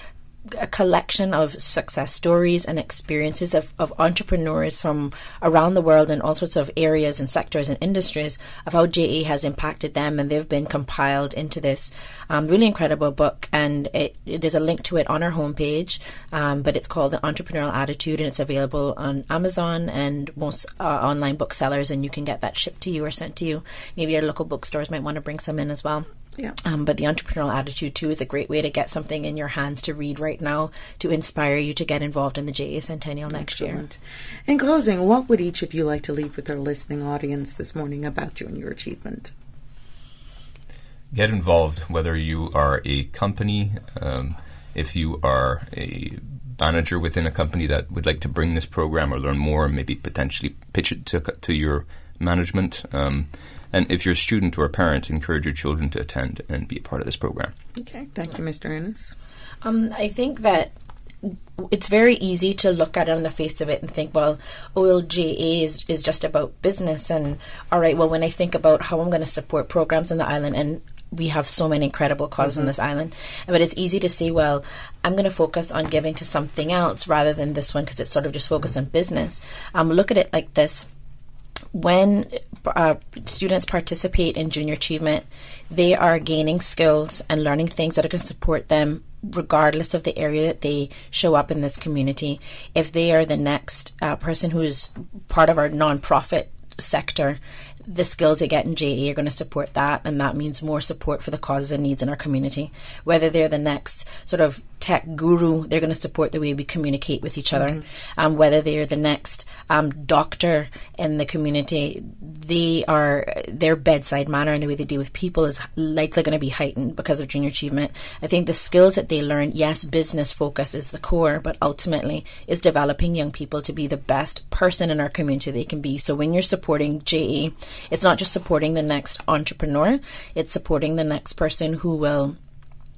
a collection of success stories and experiences of entrepreneurs from around the world in all sorts of areas and sectors and industries, of how JA has impacted them, and they've been compiled into this really incredible book. And there's a link to it on our homepage, but it's called The Entrepreneurial Attitude, and it's available on Amazon and most online booksellers, and you can get that shipped to you or sent to you. Maybe your local bookstores might want to bring some in as well. Yeah. But the Entrepreneurial Attitude too is a great way to get something in your hands to read right now to inspire you to get involved in the JA Centennial next year. In closing, what would each of you like to leave with our listening audience this morning about junior achievement? Get involved, whether you are a company, if you are a manager within a company that would like to bring this program or learn more, maybe potentially pitch it to your management. And if you're a student or a parent, encourage your children to attend and be a part of this program. Okay, thank you, Mr. Ennis. I think that it's very easy to look at it on the face of it and think, well, OLJA is just about business. And all right, well, when I think about how I'm going to support programs on the island, and we have so many incredible causes on this island, but it's easy to say, well, I'm going to focus on giving to something else rather than this one because it's sort of just focused on business. Look at it like this. when students participate in junior achievement, they are gaining skills and learning things that are going to support them regardless of the area that they show up in this community. If they are the next person who's part of our nonprofit sector, the skills they get in JA are going to support that, and that means more support for the causes and needs in our community. Whether they're the next sort of tech guru, they're going to support the way we communicate with each other. Whether they're the next doctor in the community, their bedside manner and the way they deal with people is likely going to be heightened because of junior achievement. I think the skills that they learn, yes, business focus is the core, but ultimately is developing young people to be the best person in our community they can be. So when you're supporting JA, it's not just supporting the next entrepreneur, it's supporting the next person who will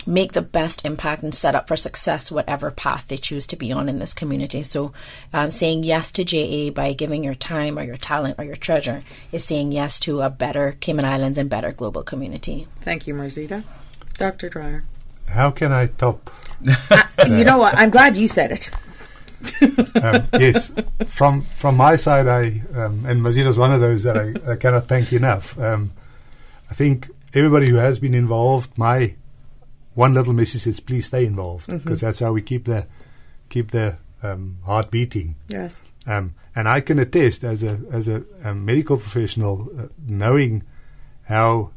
make the best impact and set up for success whatever path they choose to be on in this community. So saying yes to JA by giving your time or your talent or your treasure is saying yes to a better Cayman Islands and better global community. Thank you, Marzita. Dr. Dreyer. How can I top? You know what? I'm glad you said it. Yes, from my side, and Marzita is one of those that I cannot thank enough. I think everybody who has been involved, my one little message is please stay involved, because that's how we keep the heart beating. Yes. And I can attest as a medical professional, knowing how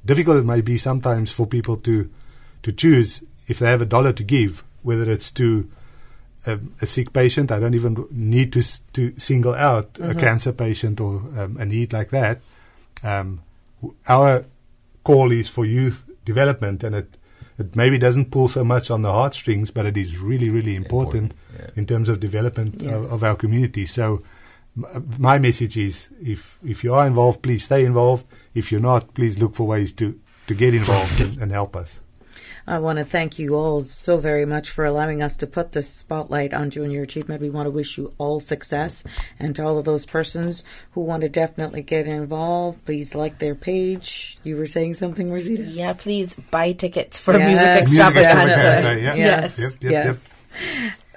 difficult it may be sometimes for people to choose if they have $1 to give, whether it's to a sick patient. I don't even need to single out a cancer patient or a need like that. Our call is for youth development, and it maybe doesn't pull so much on the heartstrings, but it is really, really important in terms of development of our community. So my message is, if you are involved, please stay involved. If you're not, please look for ways to get involved and help us. I want to thank you all so very much for allowing us to put this spotlight on junior achievement. We want to wish you all success, and to all of those persons who want to definitely get involved, please like their page. You were saying something, Rosita? Yeah, please buy tickets for Music Extravaganza. Yes. Yes.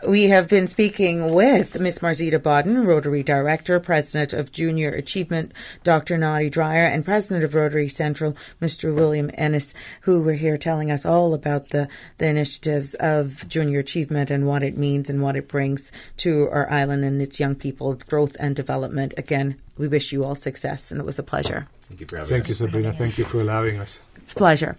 We have been speaking with Miss Marzita Bodden, Rotary Director, President of Junior Achievement, Dr. Nadi Dreyer, and President of Rotary Central, Mr. William Ennis, who were here telling us all about the initiatives of Junior Achievement and what it means and what it brings to our island and its young people, growth and development. Again, we wish you all success, and it was a pleasure. Thank you for having us. Thank you, Sabrina. Thank you for allowing us. It's a pleasure.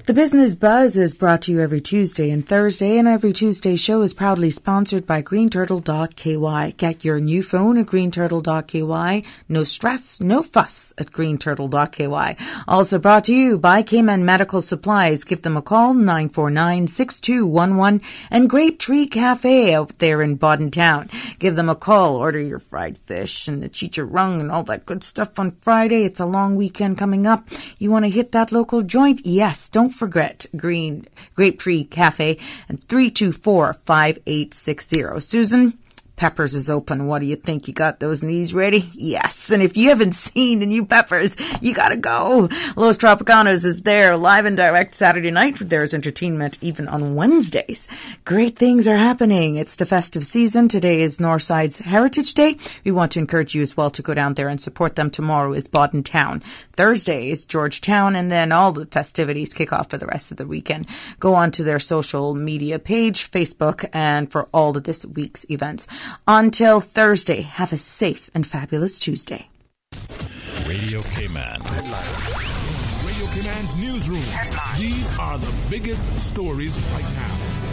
The Business Buzz is brought to you every Tuesday and Thursday, and every Tuesday show is proudly sponsored by greenturtle.ky. Get your new phone at greenturtle.ky. No stress, no fuss at greenturtle.ky. Also brought to you by Cayman Medical Supplies. Give them a call, 949-6211, and Grape Tree Cafe out there in Bodden Town. Give them a call. Order your fried fish and the chicharrón and all that good stuff on Friday. It's a long weekend coming up. You want to hit that local joint? Yes, don't forget Grape Tree Cafe and 324-5860. Susan, Peppers is open. What do you think? You got those knees ready? Yes. And if you haven't seen the new Peppers, you got to go. Los Tropicanos is there live and direct Saturday night. There's entertainment even on Wednesdays. Great things are happening. It's the festive season. Today is Northside's Heritage Day. We want to encourage you as well to go down there and support them. Tomorrow is Bodden Town. Thursday is Georgetown, and then all the festivities kick off for the rest of the weekend. Go on to their social media page, Facebook, and for all of this week's events. Until Thursday, have a safe and fabulous Tuesday. Radio Cayman. Radio Cayman's newsroom. These are the biggest stories right now.